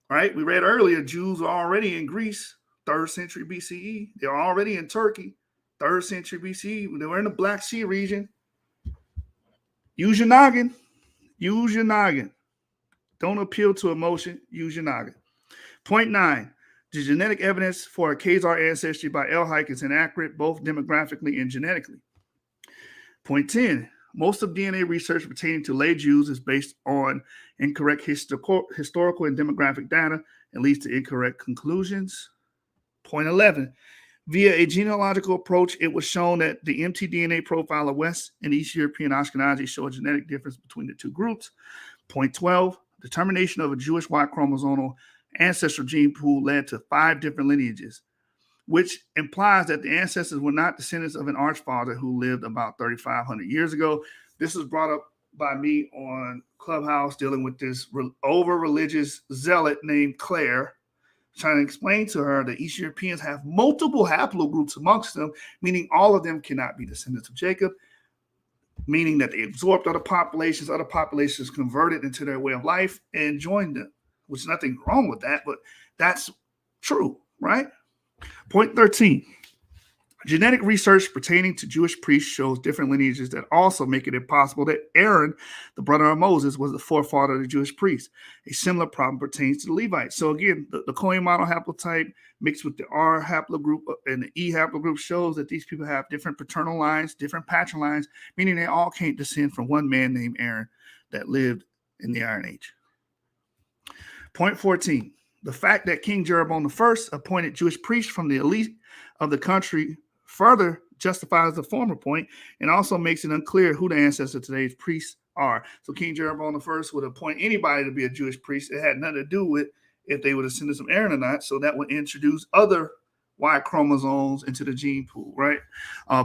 Speaker 4: Right? We read earlier, Jews are already in Greece, 3rd century BCE. They're already in Turkey, 3rd century BCE. They were in the Black Sea region. Use your noggin. Use your noggin. Don't appeal to emotion. Use your noggin. Point 9. The genetic evidence for a Khazar ancestry by El-Hike is inaccurate, both demographically and genetically. Point 10. Most of DNA research pertaining to lay Jews is based on incorrect historical and demographic data and leads to incorrect conclusions. Point 11. Via a genealogical approach, it was shown that the mtDNA profile of West and East European Ashkenazi show a genetic difference between the two groups. Point 12. Determination of a Jewish Y chromosomal ancestral gene pool led to 5 different lineages, which implies that the ancestors were not descendants of an archfather who lived about 3,500 years ago. This was brought up by me on Clubhouse dealing with this over-religious zealot named Claire, trying to explain to her that East Europeans have multiple haplogroups amongst them, meaning all of them cannot be descendants of Jacob, meaning that they absorbed other populations converted into their way of life and joined them, which is nothing wrong with that, but that's true, right? Point 13. Genetic research pertaining to Jewish priests shows different lineages that also make it impossible that Aaron, the brother of Moses, was the forefather of the Jewish priests. A similar problem pertains to the Levites. So again, the Cohen model haplotype mixed with the R haplogroup and the E haplogroup shows that these people have different paternal lines, different patrilines, meaning they all can't descend from one man named Aaron that lived in the Iron Age. Point 14. The fact that King Jeroboam I appointed Jewish priests from the elite of the country further justifies the former point and also makes it unclear who the ancestors of today's priests are. So King Jeroboam I would appoint anybody to be a Jewish priest. It had nothing to do with if they were descendants of Aaron or not. So that would introduce other Y chromosomes into the gene pool, right?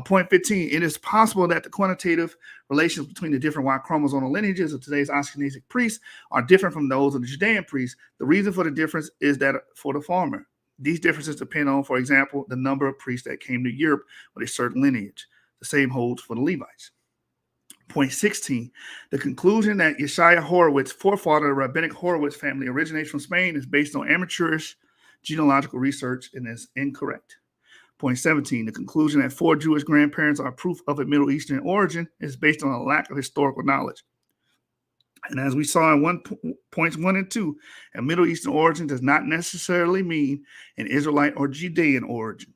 Speaker 4: Point 15, it is possible that the quantitative relations between the different Y chromosomal lineages of today's Ashkenazic priests are different from those of the Judean priests. The reason for the difference is that for the former. These differences depend on, for example, the number of priests that came to Europe with a certain lineage. The same holds for the Levites. Point 16, the conclusion that YASHAR-YA'OH, forefather of the rabbinic Horowitz family, originates from Spain is based on amateurish genealogical research and is incorrect. Point 17, the conclusion that 4 Jewish grandparents are proof of a Middle Eastern origin is based on a lack of historical knowledge. And as we saw in points 1 and 2, a Middle Eastern origin does not necessarily mean an Israelite or Judean origin.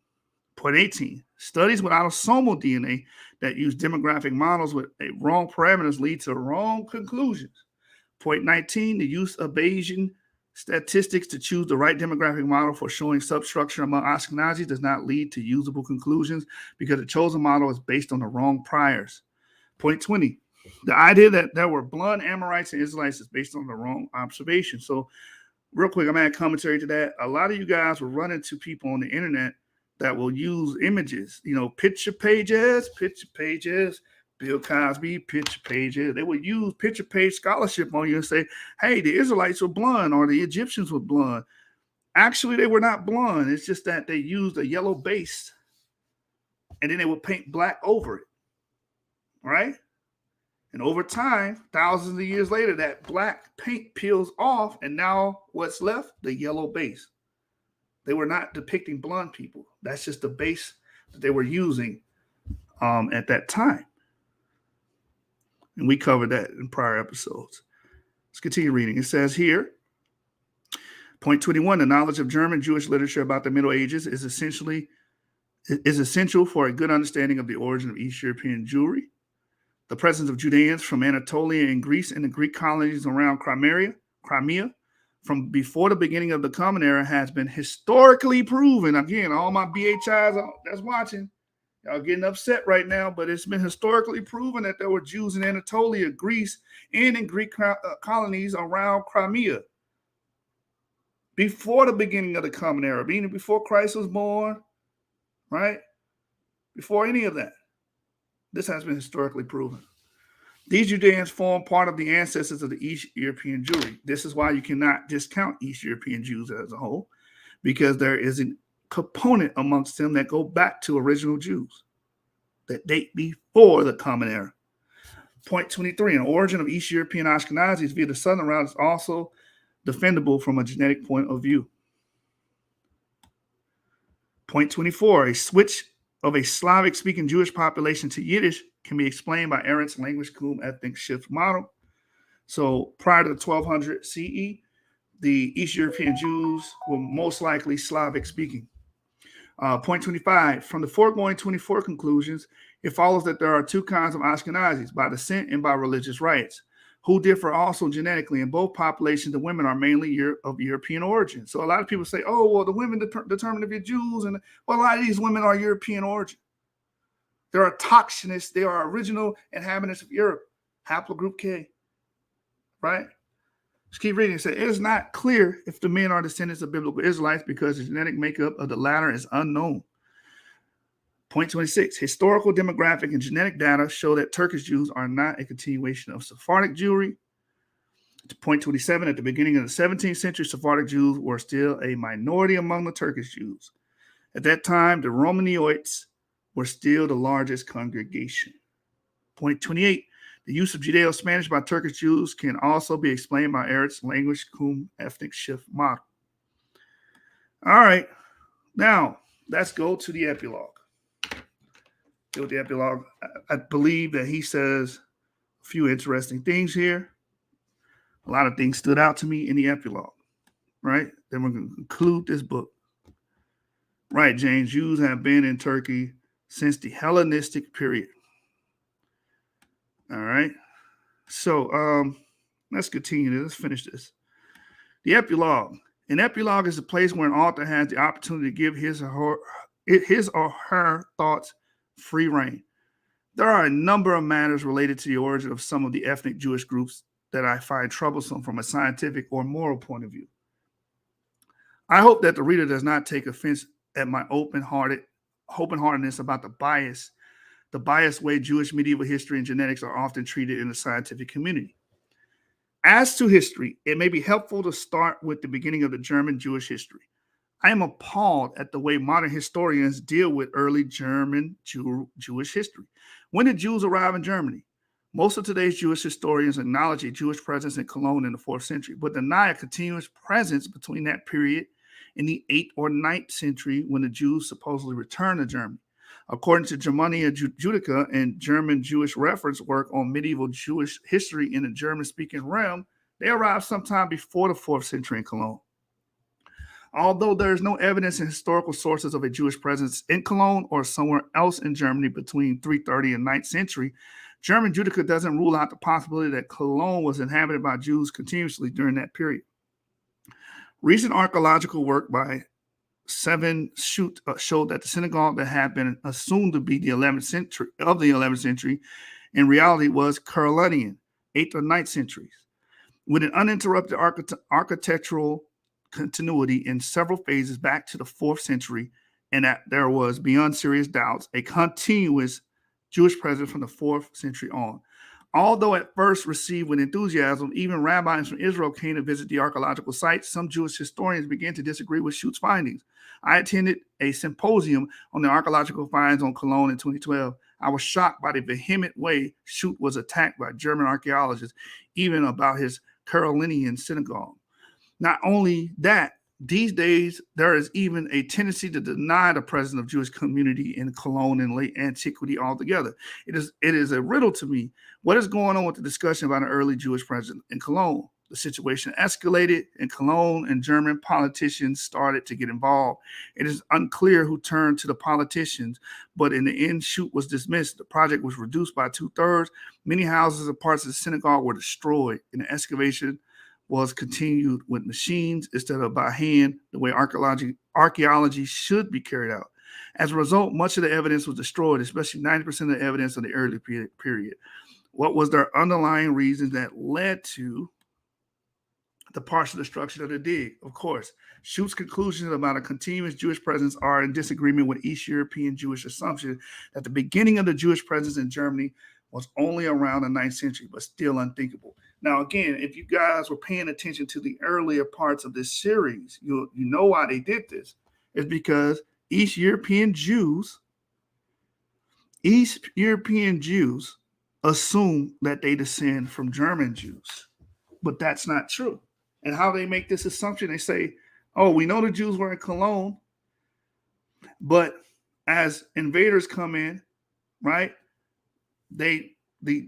Speaker 4: Point 18, studies with autosomal DNA that use demographic models with wrong parameters lead to wrong conclusions. Point 19, the use of Bayesian statistics to choose the right demographic model for showing substructure among Ashkenazis does not lead to usable conclusions because the chosen model is based on the wrong priors. Point 20, the idea that there were blood Amorites and Israelites is based on the wrong observation. So real quick, I'm going to add commentary to that. A lot of you guys will run into people on the internet that will use images, picture pages, Bill Cosby, picture pages. They would use picture page scholarship on you and say, hey, the Israelites were blonde or the Egyptians were blonde. Actually, they were not blonde. It's just that they used a yellow base and then they would paint black over it, right? And over time, thousands of years later, that black paint peels off and now what's left? The yellow base. They were not depicting blonde people. That's just the base that they were using at that time. And we covered that in prior episodes. Let's continue reading. It says here, point 21, the knowledge of German Jewish literature about the Middle Ages is essential for a good understanding of the origin of East European Jewry. The presence of Judeans from Anatolia and Greece and the Greek colonies around Crimea from before the beginning of the Common Era has been historically proven. Again, all my BHIs that's watching, y'all getting upset right now, but it's been historically proven that there were Jews in Anatolia, Greece, and in Greek colonies around Crimea before the beginning of the Common Era, meaning before Christ was born, right? Before any of that. This has been historically proven. These Judeans form part of the ancestors of the East European Jewry. This is why you cannot discount East European Jews as a whole, because there is a component amongst them that go back to original Jews that date before the Common Era. Point 23, an origin of East European Ashkenazis via the southern route is also defendable from a genetic point of view. Point 24, a switch of a Slavic-speaking Jewish population to Yiddish can be explained by Arendt's language Qum ethnic shift model. So prior to 1200 CE, the East European Jews were most likely Slavic-speaking. Point 25, from the foregoing 24 conclusions, it follows that there are two kinds of Ashkenazis, by descent and by religious rites, who differ also genetically. In both populations, the women are mainly of European origin. So a lot of people say, oh, well, the women determine if you're Jews. And well, a lot of these women are European origin. They are autochthonous. They are original inhabitants of Europe, haplogroup K, right? Just keep reading. It says, it is not clear if the men are descendants of biblical Israelites because the genetic makeup of the latter is unknown. Point 26, historical, demographic, and genetic data show that Turkish Jews are not a continuation of Sephardic Jewry. Point 27, at the beginning of the 17th century, Sephardic Jews were still a minority among the Turkish Jews. At that time, the Romaniotes were still the largest congregation. Point 28, the use of Judeo-Spanish by Turkish Jews can also be explained by Arendt's language Qum ethnic shift model. All right, now let's go to the epilogue. With the epilogue, I believe that he says a few interesting things here. A lot of things stood out to me in the epilogue, right? Then we're going to conclude this book. Right, James, Jews have been in Turkey since the Hellenistic period. All right. So let's continue. Let's finish this. The epilogue. An epilogue is a place where an author has the opportunity to give his or her thoughts free reign. There are a number of matters related to the origin of some of the ethnic Jewish groups that I find troublesome from a scientific or moral point of view. I hope that the reader does not take offense at my open-heartedness about the biased way Jewish medieval history and genetics are often treated in the scientific community. As to history, it may be helpful to start with the beginning of the German Jewish history. I am appalled at the way modern historians deal with early German Jewish history. When did Jews arrive in Germany? Most of today's Jewish historians acknowledge a Jewish presence in Cologne in the 4th century, but deny a continuous presence between that period and the 8th or 9th century when the Jews supposedly returned to Germany. According to Germania Judica and German Jewish reference work on medieval Jewish history in the German-speaking realm, they arrived sometime before the 4th century in Cologne. Although there is no evidence in historical sources of a Jewish presence in Cologne or somewhere else in Germany between 330 and 9th century, German Judica doesn't rule out the possibility that Cologne was inhabited by Jews continuously during that period. Recent archaeological work by Seven Schut showed that the synagogue that had been assumed to be the 11th century in reality was Carolingian, 8th or 9th centuries, with an uninterrupted architectural continuity in several phases back to the 4th century, and that there was, beyond serious doubts, a continuous Jewish presence from the 4th century on. Although at first received with enthusiasm, even rabbis from Israel came to visit the archaeological sites. Some Jewish historians began to disagree with Schut's findings. I attended a symposium on the archaeological finds on Cologne in 2012. I was shocked by the vehement way Schut was attacked by German archaeologists, even about his Carolingian synagogue. Not only that, these days, there is even a tendency to deny the presence of Jewish community in Cologne in late antiquity altogether. It is a riddle to me. What is going on with the discussion about an early Jewish presence in Cologne? The situation escalated in Cologne, and German politicians started to get involved. It is unclear who turned to the politicians, but in the end, Schut was dismissed. The project was reduced by 2/3. Many houses and parts of the synagogue were destroyed, and the excavation was continued with machines instead of by hand, the way archaeology should be carried out. As a result, much of the evidence was destroyed, especially 90% of the evidence of the early period. What was their underlying reasons that led to the partial destruction of the dig? Of course, Schut's conclusions about a continuous Jewish presence are in disagreement with East European Jewish assumption that the beginning of the Jewish presence in Germany was only around the 9th century, but still unthinkable. Now, again, if you guys were paying attention to the earlier parts of this series, you know why they did this. It's because East European Jews assume that they descend from German Jews, but that's not true. And how they make this assumption, they say, oh, we know the Jews were in Cologne, but as invaders come in, right, the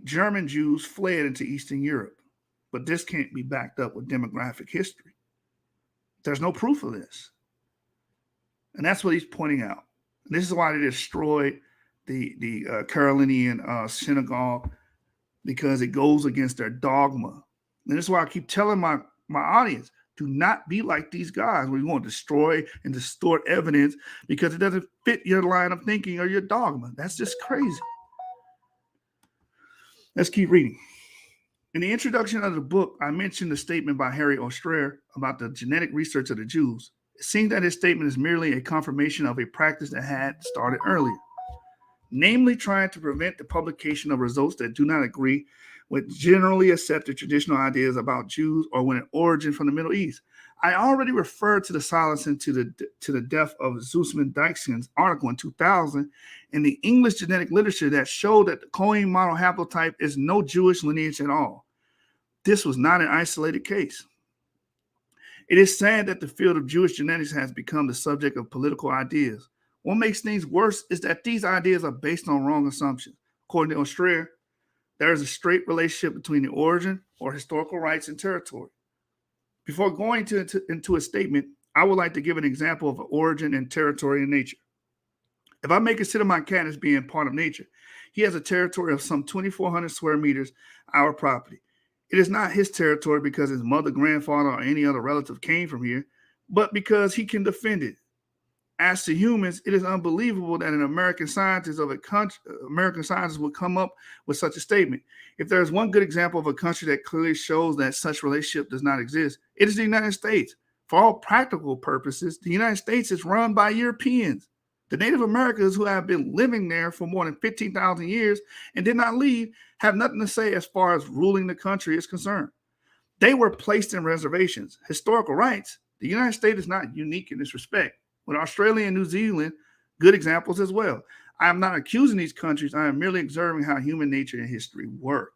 Speaker 4: German Jews fled into Eastern Europe. But this can't be backed up with demographic history. There's no proof of this. And that's what he's pointing out. And this is why they destroyed the Carolinian synagogue, because it goes against their dogma. And this is why I keep telling my audience, do not be like these guys where you want to destroy and distort evidence because it doesn't fit your line of thinking or your dogma. That's just crazy. Let's keep reading. In the introduction of the book, I mentioned the statement by Harry Ostrander about the genetic research of the Jews. It seems that his statement is merely a confirmation of a practice that had started earlier, namely trying to prevent the publication of results that do not agree with generally accepted traditional ideas about Jews or when an origin from the Middle East. I already referred to the silencing to the death of Zussman Dijksen's article in 2000 in the English genetic literature that showed that the Cohen model haplotype is no Jewish lineage at all. This was not an isolated case. It is sad that the field of Jewish genetics has become the subject of political ideas. What makes things worse is that these ideas are based on wrong assumptions. According to Ostrander, there is a straight relationship between the origin or historical rights and territory. Before going into a statement, I would like to give an example of origin and territory in nature. If I may consider my cat as being part of nature, he has a territory of some 2,400 square meters, our property. It is not his territory because his mother, grandfather, or any other relative came from here, but because he can defend it. As to humans, it is unbelievable that an American scientist would come up with such a statement. If there is one good example of a country that clearly shows that such relationship does not exist, it is the United States. For all practical purposes, the United States is run by Europeans. The Native Americans who have been living there for more than 15,000 years and did not leave have nothing to say as far as ruling the country is concerned. They were placed in reservations. Historical rights, the United States is not unique in this respect. With Australia and New Zealand, good examples as well. I am not accusing these countries. I am merely observing how human nature and history work.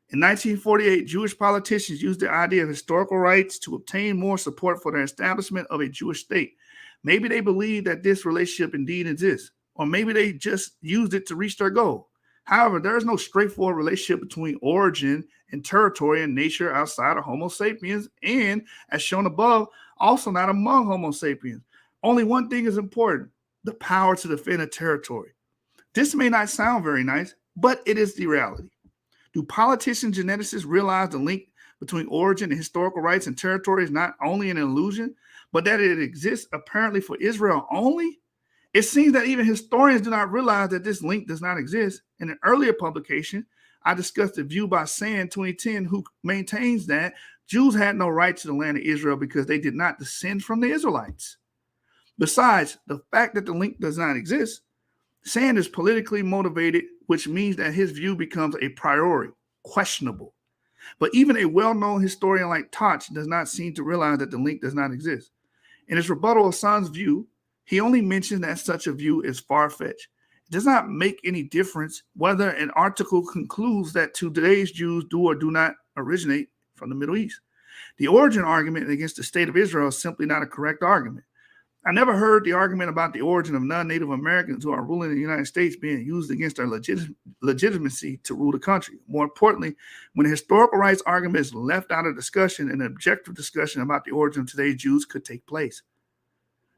Speaker 4: In 1948, Jewish politicians used the idea of historical rights to obtain more support for the establishment of a Jewish state. Maybe they believe that this relationship indeed exists, or maybe they just used it to reach their goal. However, there is no straightforward relationship between origin and territory and nature outside of Homo sapiens, and, as shown above, also not among Homo sapiens. Only one thing is important: the power to defend a territory. This may not sound very nice, but it is the reality. Do politicians and geneticists realize the link between origin and historical rights and territory is not only an illusion, but that it exists apparently for Israel only? It seems that even historians do not realize that this link does not exist. In an earlier publication, I discussed a view by Sand 2010, who maintains that Jews had no right to the land of Israel because they did not descend from the Israelites. Besides, the fact that the link does not exist, Sand is politically motivated, which means that his view becomes a priori, questionable. But even a well-known historian like Toch does not seem to realize that the link does not exist. In his rebuttal of Sand's view, he only mentions that such a view is far-fetched. It does not make any difference whether an article concludes that today's Jews do or do not originate from the Middle East. The origin argument against the state of Israel is simply not a correct argument. I never heard the argument about the origin of non-Native Americans who are ruling the United States being used against their legitimacy to rule the country. More importantly, when the historical rights argument is left out of discussion, an objective discussion about the origin of today's Jews could take place.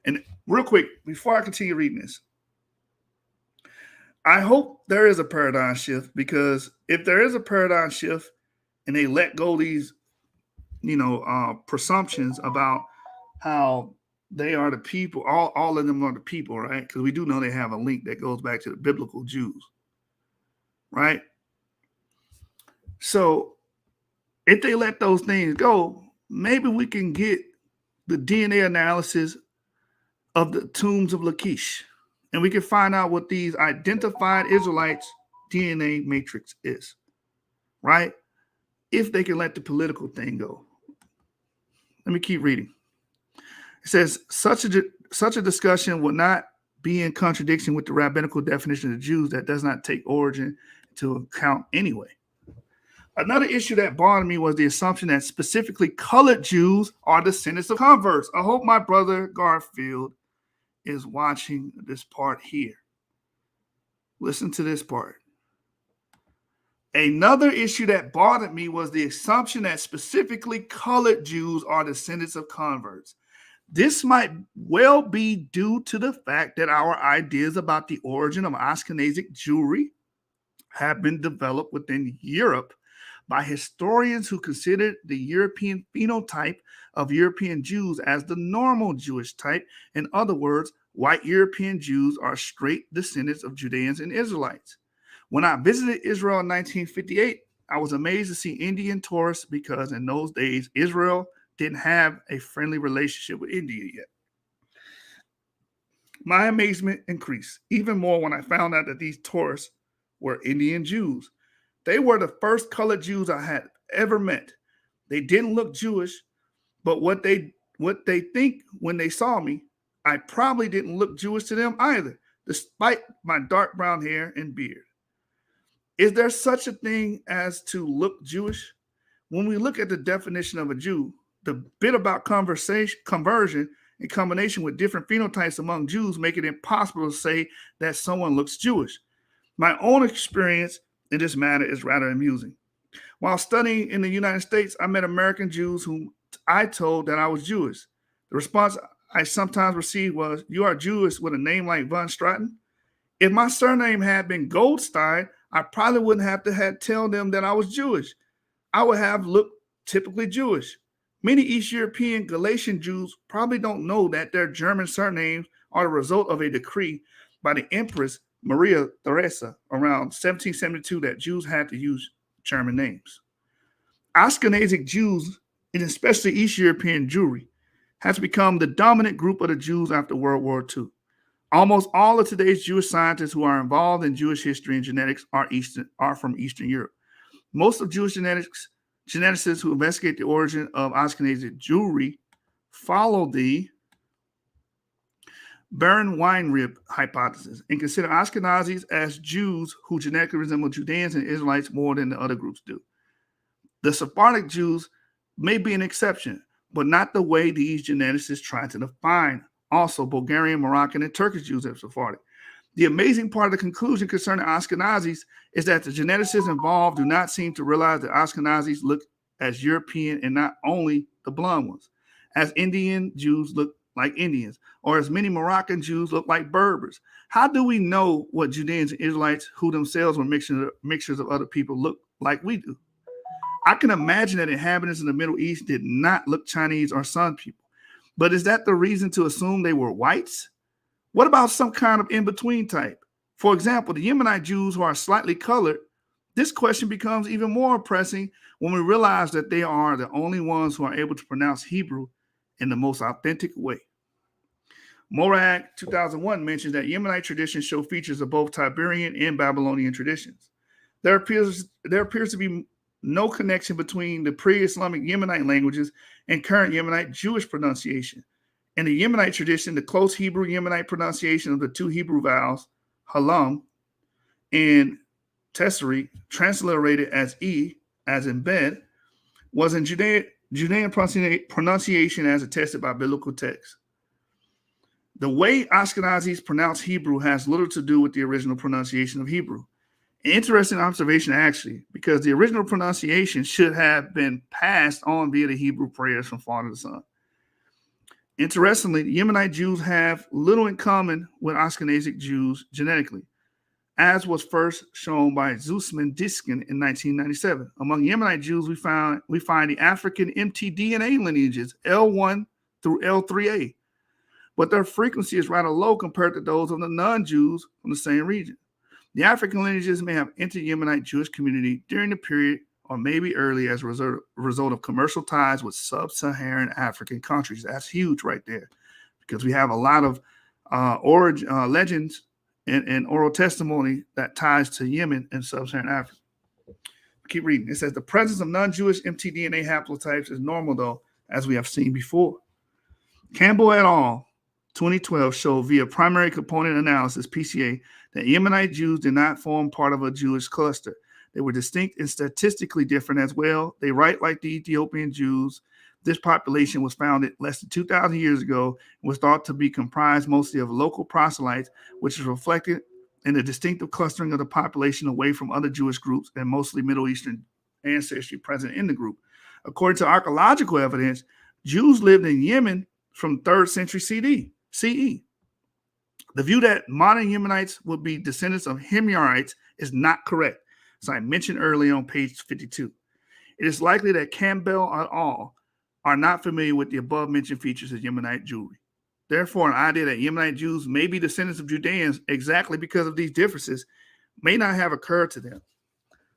Speaker 4: And real quick, before I continue reading this, I hope there is a paradigm shift, because if there is a paradigm shift and they let go these, presumptions about how they are the people, all of them are the people, right? Because we do know they have a link that goes back to the biblical Jews, right? So if they let those things go, maybe we can get the DNA analysis of the tombs of Lachish, and we can find out what these identified Israelites' DNA matrix is, right? If they can let the political thing go. Let me keep reading. It says, such a discussion would not be in contradiction with the rabbinical definition of the Jews that does not take origin into account anyway. Another issue that bothered me was the assumption that specifically colored Jews are descendants of converts. I hope my brother Garfield is watching this part here. Listen to this part. Another issue that bothered me was the assumption that specifically colored Jews are descendants of converts. This might well be due to the fact that our ideas about the origin of Ashkenazic Jewry have been developed within Europe by historians who considered the European phenotype of European Jews as the normal Jewish type. In other words, white European Jews are straight descendants of Judeans and Israelites. When I visited Israel in 1958, I was amazed to see Indian tourists because in those days, Israel didn't have a friendly relationship with India yet. My amazement increased even more when I found out that these tourists were Indian Jews. They were the first colored Jews I had ever met. They didn't look Jewish, but what they think when they saw me, I probably didn't look Jewish to them either, despite my dark brown hair and beard. Is there such a thing as to look Jewish? When we look at the definition of a Jew, the bit about conversion in combination with different phenotypes among Jews make it impossible to say that someone looks Jewish. My own experience in this matter is rather amusing. While studying in the United States, I met American Jews whom I told that I was Jewish. The response I sometimes received was, "You are Jewish with a name like Von Straten?" If my surname had been Goldstein, I probably wouldn't have to tell them that I was Jewish. I would have looked typically Jewish. Many East European Galatian Jews probably don't know that their German surnames are the result of a decree by the Empress Maria Theresa around 1772 that Jews had to use German names. Ashkenazic Jews, and especially East European Jewry, has become the dominant group of the Jews after World War II. Almost all of today's Jewish scientists who are involved in Jewish history and genetics are from Eastern Europe. Most of Jewish geneticists who investigate the origin of Ashkenazic Jewry follow the Baron-Weinrib hypothesis and consider Ashkenazis as Jews who genetically resemble Judeans and Israelites more than the other groups do. The Sephardic Jews may be an exception, but not the way these geneticists try to define. Also, Bulgarian, Moroccan, and Turkish Jews are Sephardic. The amazing part of the conclusion concerning Ashkenazis is that the geneticists involved do not seem to realize that Ashkenazis look as European and not only the blonde ones, as Indian Jews look like Indians, or as many Moroccan Jews look like Berbers. How do we know what Judeans and Israelites, who themselves were mixtures of other people, look like we do? I can imagine that inhabitants in the Middle East did not look Chinese or Sun people. But is that the reason to assume they were whites? What about some kind of in-between type? For example, the Yemenite Jews who are slightly colored, this question becomes even more pressing when we realize that they are the only ones who are able to pronounce Hebrew in the most authentic way. Morag 2001 mentions that Yemenite traditions show features of both Tiberian and Babylonian traditions. There appears to be no connection between the pre-Islamic Yemenite languages and current Yemenite Jewish pronunciation. In the Yemenite tradition, the close Hebrew Yemenite pronunciation of the two Hebrew vowels, halam and tesseri, transliterated as e, as in bed, was in Judean pronunciation as attested by biblical texts. The way Ashkenazis pronounce Hebrew has little to do with the original pronunciation of Hebrew. An interesting observation, actually, because the original pronunciation should have been passed on via the Hebrew prayers from father to son. Interestingly, the Yemenite Jews have little in common with Ashkenazic Jews genetically, as was first shown by Zussman Diskin in 1997. Among Yemenite Jews, we find the African mtDNA lineages L1 through L3A, but their frequency is rather low compared to those of the non-Jews from the same region. The African lineages may have entered Yemenite Jewish community during the period or maybe early as a result of commercial ties with sub-Saharan African countries. That's huge right there, because we have a lot of legends and oral testimony that ties to Yemen and sub-Saharan Africa. Keep reading. It says the presence of non-Jewish mtDNA haplotypes is normal, though, as we have seen before. Campbell et al. 2012 showed via primary component analysis, PCA, that Yemenite Jews did not form part of a Jewish cluster. They were distinct and statistically different as well. They write like the Ethiopian Jews. This population was founded less than 2,000 years ago and was thought to be comprised mostly of local proselytes, which is reflected in the distinctive clustering of the population away from other Jewish groups and mostly Middle Eastern ancestry present in the group. According to archaeological evidence, Jews lived in Yemen from 3rd century CE. The view that modern Yemenites would be descendants of Himyarites is not correct, as I mentioned earlier on page 52. It is likely that Campbell et al. Are not familiar with the above-mentioned features of Yemenite Jewry. Therefore, an idea that Yemenite Jews may be descendants of Judeans exactly because of these differences may not have occurred to them.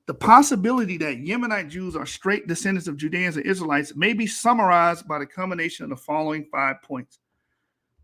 Speaker 4: The possibility that Yemenite Jews are straight descendants of Judeans and Israelites may be summarized by the combination of the following 5 points.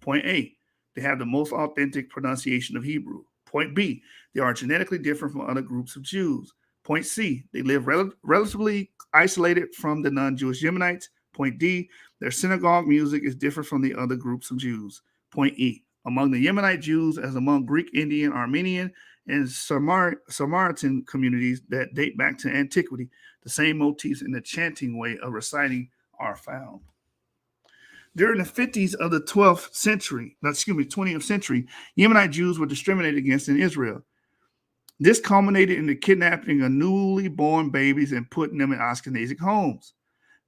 Speaker 4: Point A, they have the most authentic pronunciation of Hebrew. Point B, they are genetically different from other groups of Jews. Point C, they live relatively isolated from the non-Jewish Yemenites. Point D, their synagogue music is different from the other groups of Jews. Point E, among the Yemenite Jews, as among Greek, Indian, Armenian, and Samaritan communities that date back to antiquity, the same motifs in the chanting way of reciting are found. During the 50s of the 20th century, Yemenite Jews were discriminated against in Israel. This culminated in the kidnapping of newly born babies and putting them in Ashkenazic homes.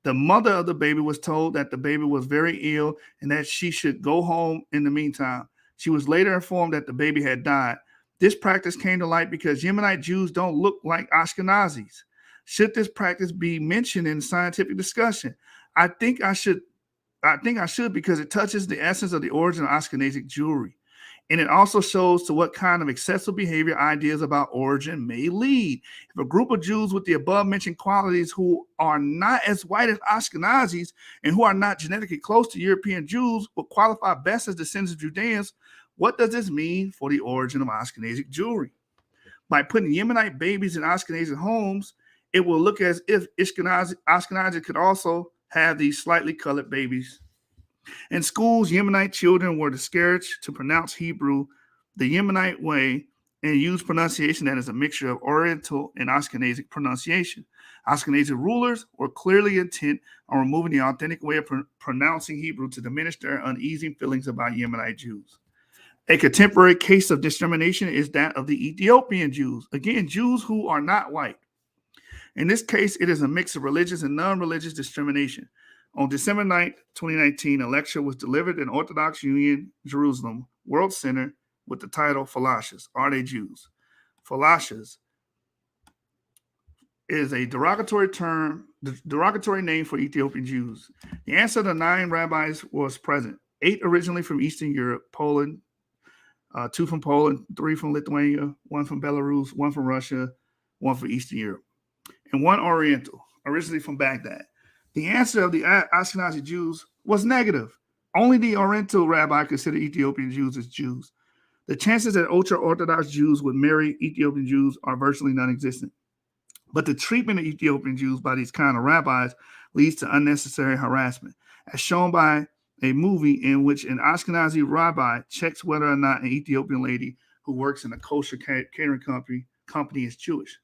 Speaker 4: The mother of the baby was told that the baby was very ill and that she should go home in the meantime. She was later informed that the baby had died. This practice came to light because Yemenite Jews don't look like Ashkenazis. Should this practice be mentioned in scientific discussion? I think I should because it touches the essence of the origin of Ashkenazic Jewry. And it also shows to what kind of excessive behavior ideas about origin may lead. If a group of Jews with the above-mentioned qualities who are not as white as Ashkenazis and who are not genetically close to European Jews will qualify best as descendants of Judeans, what does this mean for the origin of Ashkenazic Jewry? By putting Yemenite babies in Ashkenazic homes, it will look as if Ashkenazi could also have these slightly colored babies. In schools, Yemenite children were discouraged to pronounce Hebrew the Yemenite way and use pronunciation that is a mixture of Oriental and Ashkenazic pronunciation. Ashkenazi rulers were clearly intent on removing the authentic way of pronouncing Hebrew to diminish their uneasy feelings about Yemenite Jews. A contemporary case of discrimination is that of the Ethiopian Jews. Again, Jews who are not white. In this case, it is a mix of religious and non-religious discrimination. On December 9th, 2019, a lecture was delivered in Orthodox Union Jerusalem World Center with the title Falashas, Are They Jews? Falashas is a derogatory name for Ethiopian Jews. The answer to 9 rabbis was present, 8 originally from Eastern Europe, Poland, 2 from Poland, 3 from Lithuania, 1 from Belarus, 1 from Russia, 1 from Eastern Europe, and 1 Oriental, originally from Baghdad. The answer of the Ashkenazi Jews was negative. Only the Oriental rabbi considered Ethiopian Jews as Jews. The chances that ultra-Orthodox Jews would marry Ethiopian Jews are virtually non-existent. But the treatment of Ethiopian Jews by these kind of rabbis leads to unnecessary harassment, as shown by a movie in which an Ashkenazi rabbi checks whether or not an Ethiopian lady who works in a kosher catering company is Jewish.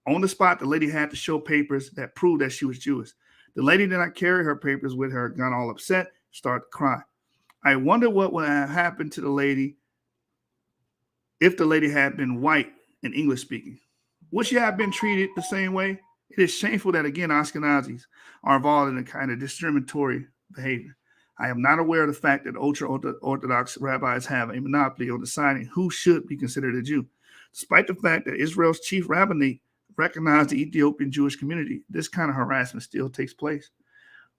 Speaker 4: On the spot, the lady had to show papers that proved that she was Jewish. The lady did not carry her papers with her, got all upset, started to cry. I wonder what would have happened to the lady if the lady had been white and English speaking. Would she have been treated the same way? It is shameful that, again, Ashkenazis are involved in a kind of discriminatory behavior. I am not aware of the fact that ultra-Orthodox rabbis have a monopoly on deciding who should be considered a Jew. Despite the fact that Israel's chief rabbinate recognized the Ethiopian Jewish community, this kind of harassment still takes place.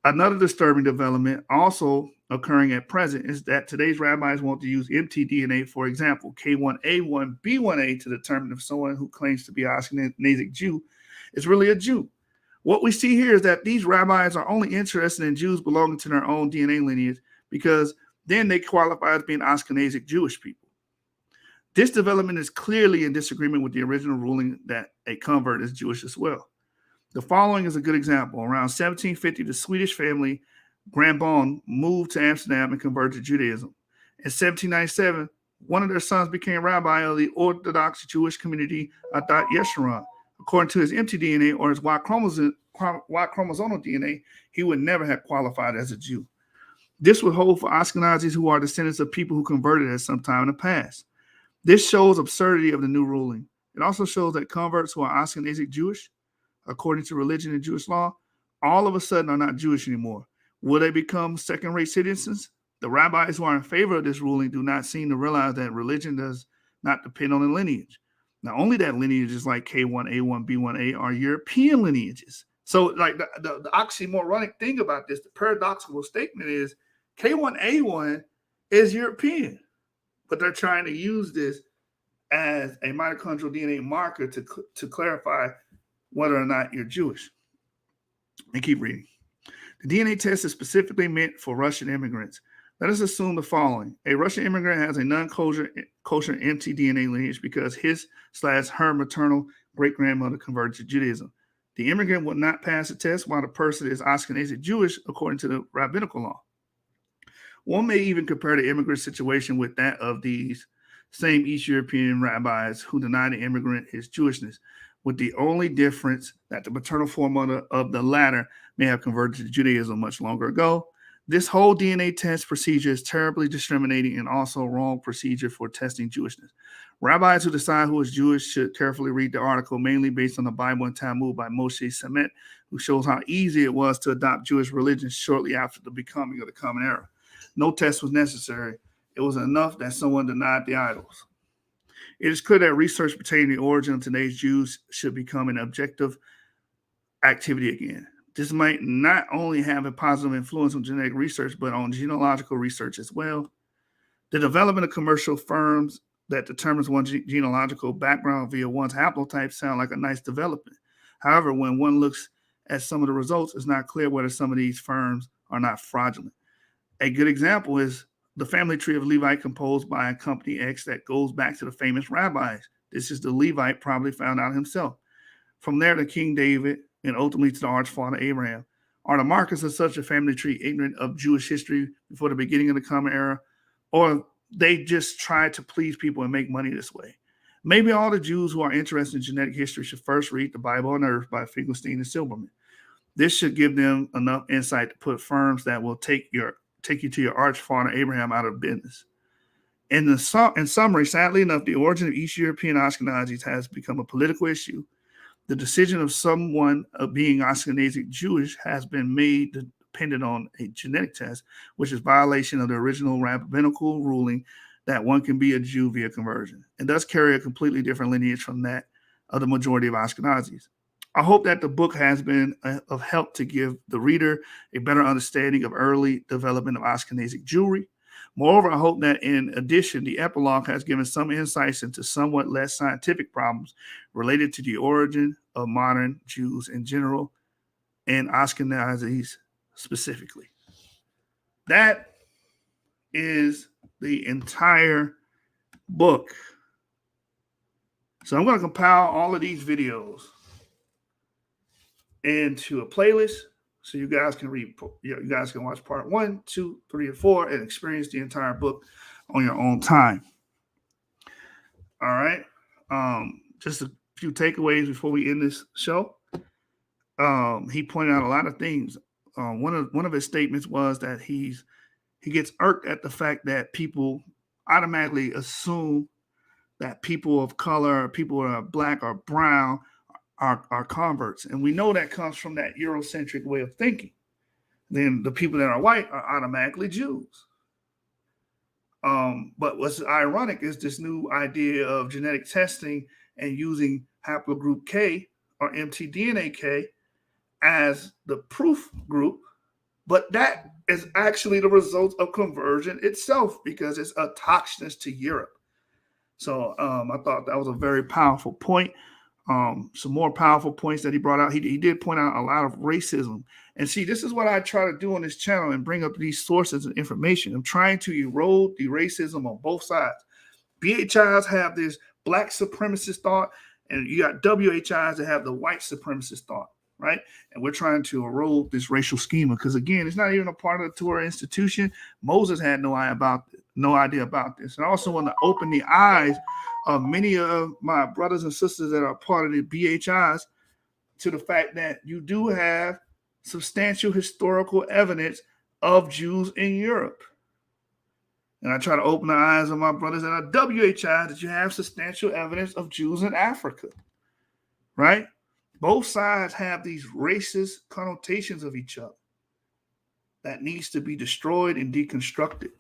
Speaker 4: Another disturbing development also occurring at present is that today's rabbis want to use mtDNA, for example, K1A1B1A, to determine if someone who claims to be an Ashkenazic Jew is really a Jew. What we see here is that these rabbis are only interested in Jews belonging to their own DNA lineage because then they qualify as being Ashkenazic Jewish people. This development is clearly in disagreement with the original ruling that a convert is Jewish as well. The following is a good example. Around 1750, the Swedish family Grambon moved to Amsterdam and converted to Judaism. In 1797, one of their sons became rabbi of the Orthodox Jewish community, YASHAR-YA'OH. According to his mtDNA or his Y chromosomal DNA, he would never have qualified as a Jew. This would hold for Ashkenazis who are descendants of people who converted at some time in the past. This shows absurdity of the new ruling. It also shows that converts who are Ashkenazic Jewish, according to religion and Jewish law, all of a sudden are not Jewish anymore. Will they become second-rate citizens? The rabbis who are in favor of this ruling do not seem to realize that religion does not depend on a lineage. Not only that, lineages like K1A1, B1A are European lineages. So, like the oxymoronic thing about this, the paradoxical statement is K1A1 is European, but they're trying to use this as a mitochondrial DNA marker to clarify whether or not you're Jewish. And keep reading. The DNA test is specifically meant for Russian immigrants. Let us assume the following. A Russian immigrant has a non-kosher mtDNA lineage because his/her maternal great-grandmother converted to Judaism. The immigrant will not pass the test while the person is Ashkenazic Jewish according to the rabbinical law. One may even compare the immigrant situation with that of these same East European rabbis who deny the immigrant his Jewishness, with the only difference that the maternal foremother of the latter may have converted to Judaism much longer ago. This whole DNA test procedure is terribly discriminating and also a wrong procedure for testing Jewishness. Rabbis who decide who is Jewish should carefully read the article, mainly based on the Bible and Talmud by Moshe Samet, who shows how easy it was to adopt Jewish religion shortly after the becoming of the Common Era. No test was necessary. It was enough that someone denied the idols. It is clear that research pertaining to the origin of today's Jews should become an objective activity again. This might not only have a positive influence on genetic research, but on genealogical research as well. The development of commercial firms that determines one's genealogical background via one's haplotype sound like a nice development. However, when one looks at some of the results, it's not clear whether some of these firms are not fraudulent. A good example is the family tree of Levite composed by a company X that goes back to the famous rabbis. This is the Levite probably found out himself. From there to King David and ultimately to the archfather Abraham. Are the markers of such a family tree ignorant of Jewish history before the beginning of the Common Era? Or they just try to please people and make money this way? Maybe all the Jews who are interested in genetic history should first read The Bible on Earth by Finkelstein and Silberman. This should give them enough insight to put firms that will take you to your archfather Abraham out of business. In summary, sadly enough, the origin of East European Ashkenazis has become a political issue. The decision of someone of being Ashkenazic Jewish has been made dependent on a genetic test, which is violation of the original rabbinical ruling that one can be a Jew via conversion, and thus carry a completely different lineage from that of the majority of Ashkenazis. I hope that the book has been of help to give the reader a better understanding of early development of Ashkenazic Jewry. Moreover, I hope that in addition, the epilogue has given some insights into somewhat less scientific problems related to the origin of modern Jews in general and Ashkenazis specifically. That is the entire book. So I'm going to compile all of these videos into a playlist so you guys can read. You guys can watch part 1, 2, 3, and 4 and experience the entire book on your own time. All right. Just a few takeaways before we end this show. He pointed out a lot of things. One of his statements was that he gets irked at the fact that people automatically assume that people of color, people that are black or brown, are converts. And we know that comes from that Eurocentric way of thinking. Then the people that are white are automatically Jews. But what's ironic is this new idea of genetic testing and using haplogroup K or mtDNA K as the proof group. But that is actually the result of conversion itself because it's autochthonous to Europe. So I thought that was a very powerful point. Some more powerful points that he brought out. He did point out a lot of racism. And see, this is what I try to do on this channel and bring up these sources of information. I'm trying to erode the racism on both sides. BHIs have this black supremacist thought, and you got WHIs that have the white supremacist thought. right? And we're trying to erode this racial schema because, again, it's not even a part of the Torah institution. Moses had no idea about this. And I also want to open the eyes of many of my brothers and sisters that are part of the BHIs to the fact that you do have substantial historical evidence of Jews in Europe. And I try to open the eyes of my brothers at a WHI that you have substantial evidence of Jews in Africa, right? Both sides have these racist connotations of each other that needs to be destroyed and deconstructed.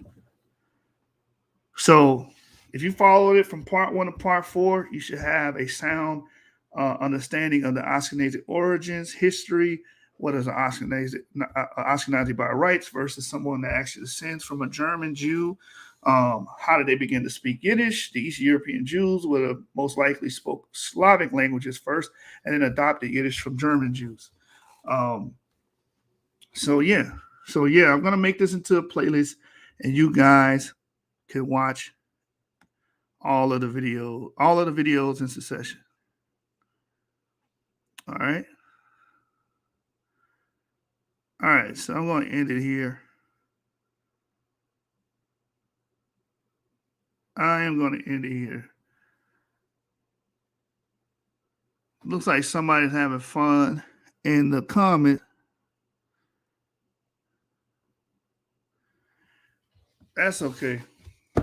Speaker 4: So if you followed it from part 1 to part 4, you should have a sound understanding of the Ashkenazic origins, history. What is an Ashkenazi by rights versus someone that actually descends from a German Jew? How did they begin to speak Yiddish? The East European Jews would have most likely spoke Slavic languages first and then adopted Yiddish from German Jews. So yeah, I'm going to make this into a playlist and you guys can watch all of the videos in succession. All right. All right, so I'm going to end it here. I am going to end it here. Looks like somebody's having fun in the comment. That's okay.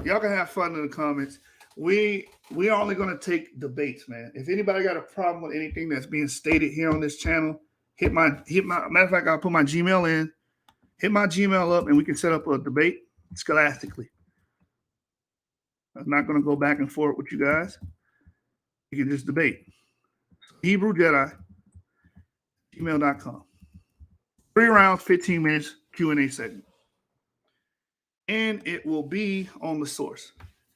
Speaker 4: Y'all can have fun in the comments. We are only going to take debates, man. If anybody got a problem with anything that's being stated here on this channel, hit my matter of fact, I'll put my Gmail in, hit my Gmail up, and we can set up a debate scholastically. I'm not going to go back and forth with you guys. You can just debate. Hebrew Jedi, gmail.com. 3 rounds, 15 minutes, Q&A segment. And it will be on the source.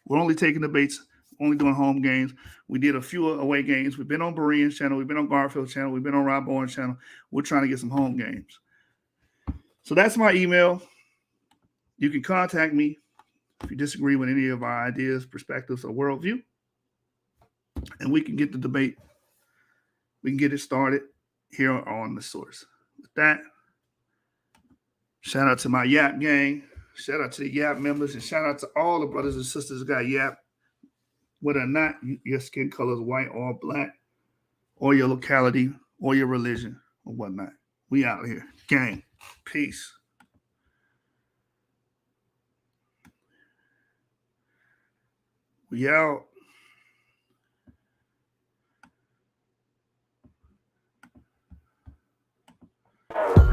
Speaker 4: We're only taking debates, only doing home games. We did a few away games. We've been on Berean's channel. We've been on Garfield's channel. We've been on Rob Owen's channel. We're trying to get some home games. So that's my email. You can contact me if you disagree with any of our ideas, perspectives, or worldview. And we can get the debate. We can get it started here on the source. With that, shout out to my YAP gang. Shout out to the YAP members. And shout out to all the brothers and sisters who got YAP. Whether or not your skin color is white or black, or your locality, or your religion, or whatnot. We out here. Gang. Peace. We out.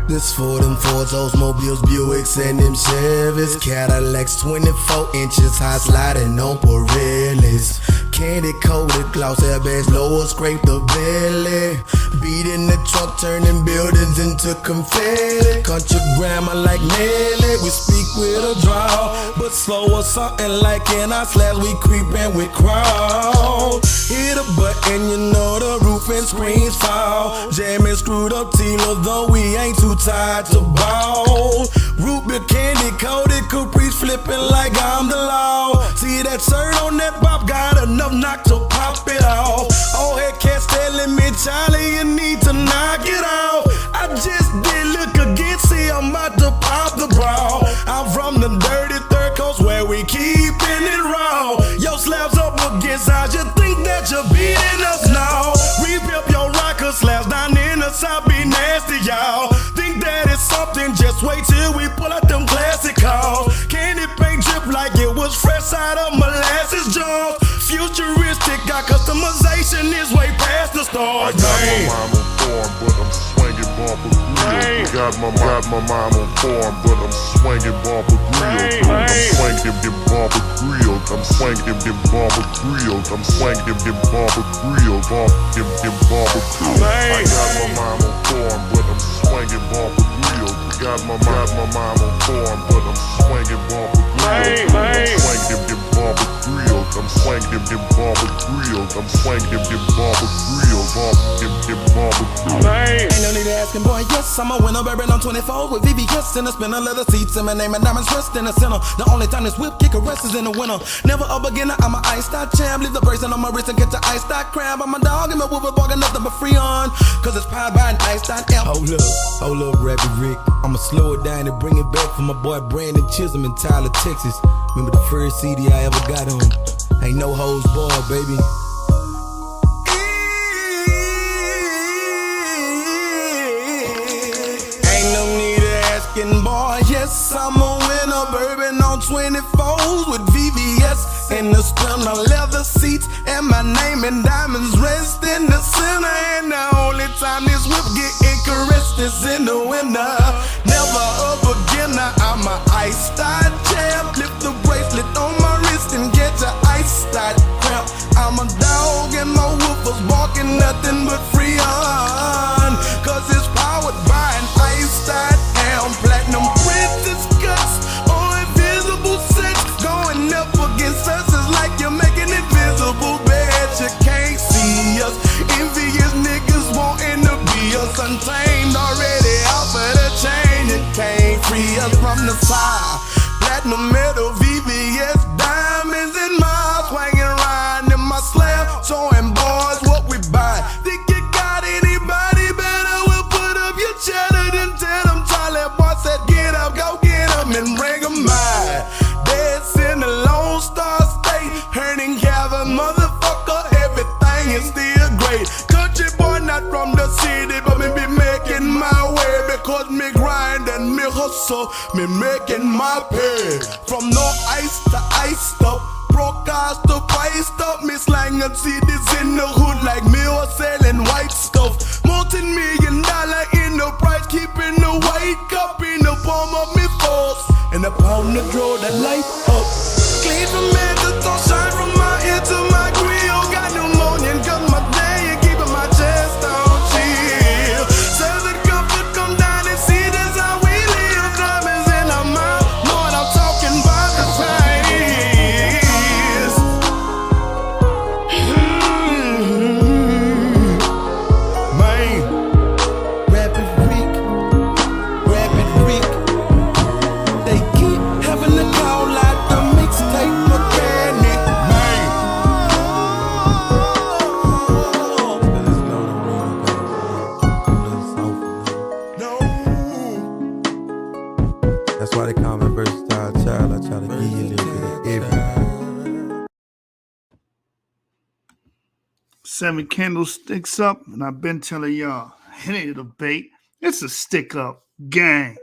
Speaker 1: This for them Fords, Oldsmobiles, Buicks, and them Chevys, Cadillacs, 24 inches high, sliding on Pirellis. Candy coated gloss airbags, lower scrape the belly. Beat in the truck, turning buildings into confetti. Country grammar like Nelly, we speak with a drawl, but slow or something like in our slabs, we creepin' with crawl. Hit a button, you know the roof and screens fall. Jamming screwed up Tila, though we ain't too tired to ball. Root beer candy coated, Caprice flipping like I'm the law. See that shirt on that pop, got enough knock to pop it off. Old head cats telling me, Charlie, you need to knock it off. I just did look again, see I'm about to pop the bra. I'm from the dirty third coast where we keeping it raw. Yo, slabs up against ours, you think that you're beating us now? Re-pip your rocker slabs down in the south, be nasty, y'all. Think that it's something, just wait till we pull out them classic calls. Candy paint drip like it was fresh out of molasses jars. Futuristic, got customization is way past the stars.
Speaker 2: I got my mind on form, but I'm swinging bumper grill. Got my mind on form, but I'm swinging bumper grill. I'm swinging bumper grill. I'm swinging bumper grill. I'm swinging bumper grill. Bumper grill. I got my mind on form, but I'm swinging bumper grill. Got my mind on form, but I'm swinging bumper grill. I'm swinging bomber grills. I'm swinging them bomber grills. I'm swinging them bomber grills. Them bomber grills.
Speaker 1: Ain't no need to asking, boy, yes, I'm a winner, bourbon on 24 with VVS in the spinner, leather seats in my name and diamonds rest in the center. The only time this whip kick a rest is in the winter. Never a beginner, I'm an iced out champ. Leave the bracelet on my wrist and get the iced out crab. I'm a dog and my whoop bargain nothing but free on, cause it's powered by an iced out amp. Hold up, Rappy Rick. I'ma slow it down and bring it back for my boy Brandon Chisholm in Tyler, Texas. Remember the first CD I ever got on? Ain't no hoes barred, baby. Ain't no need of asking, boy. Yes, I'm a winner. Bourbon on 24s with VVS in the spinner, leather seats, and my name and diamonds rest in the center. And the only time this whip get caressed is in the winter. Never a beginner, I'm a iced out champ. Lift the bracelet on my wrist and get your iced out cramp. I'm a dog and my woofers barking nothing but free on, cause it's powered by an iced out amp. Platinum princess cuts or invisible sex. Going up against us is like you're making it visible. Bet you can't see us. Envious niggas wanting to be us. Untamed already out for the chain. You can't free us from the side. Platinum metal VVS diamonds in my swinging around in my slam, showing boys what we buy. Think you got anybody better? We'll put up your cheddar and tell them Charlie boy said get up, go get them and bring them by. Dead's in the Lone Star State, Herning Cabin, motherfucker, everything is still great. Country boy not from the city, but me be making my way because me grind and me hustle, me making my pay. From no ice to iced up, broadcast to priced up, me slanging CDs in the hood like me or selling white stuff. Multi-million-dollar in the price, keeping the white cup in the palm of me force, and the pound to draw the light up. Clean from head to toe, shine from my ear to my grill. Got pneumonia and cut my day and keeping my chest on chill. Says the comfort come down and see this how we live. Diamonds in our mouth, Lord, I'm talking about the price. Man, Rapid Rick, they keep having to call out the mixtape mechanic. Man, no.
Speaker 3: That's why they call me versatile child. I try to give you a little bit of everything.
Speaker 4: 7 candlesticks up, and I've been telling y'all, it ain't a debate. It's a stick up gang.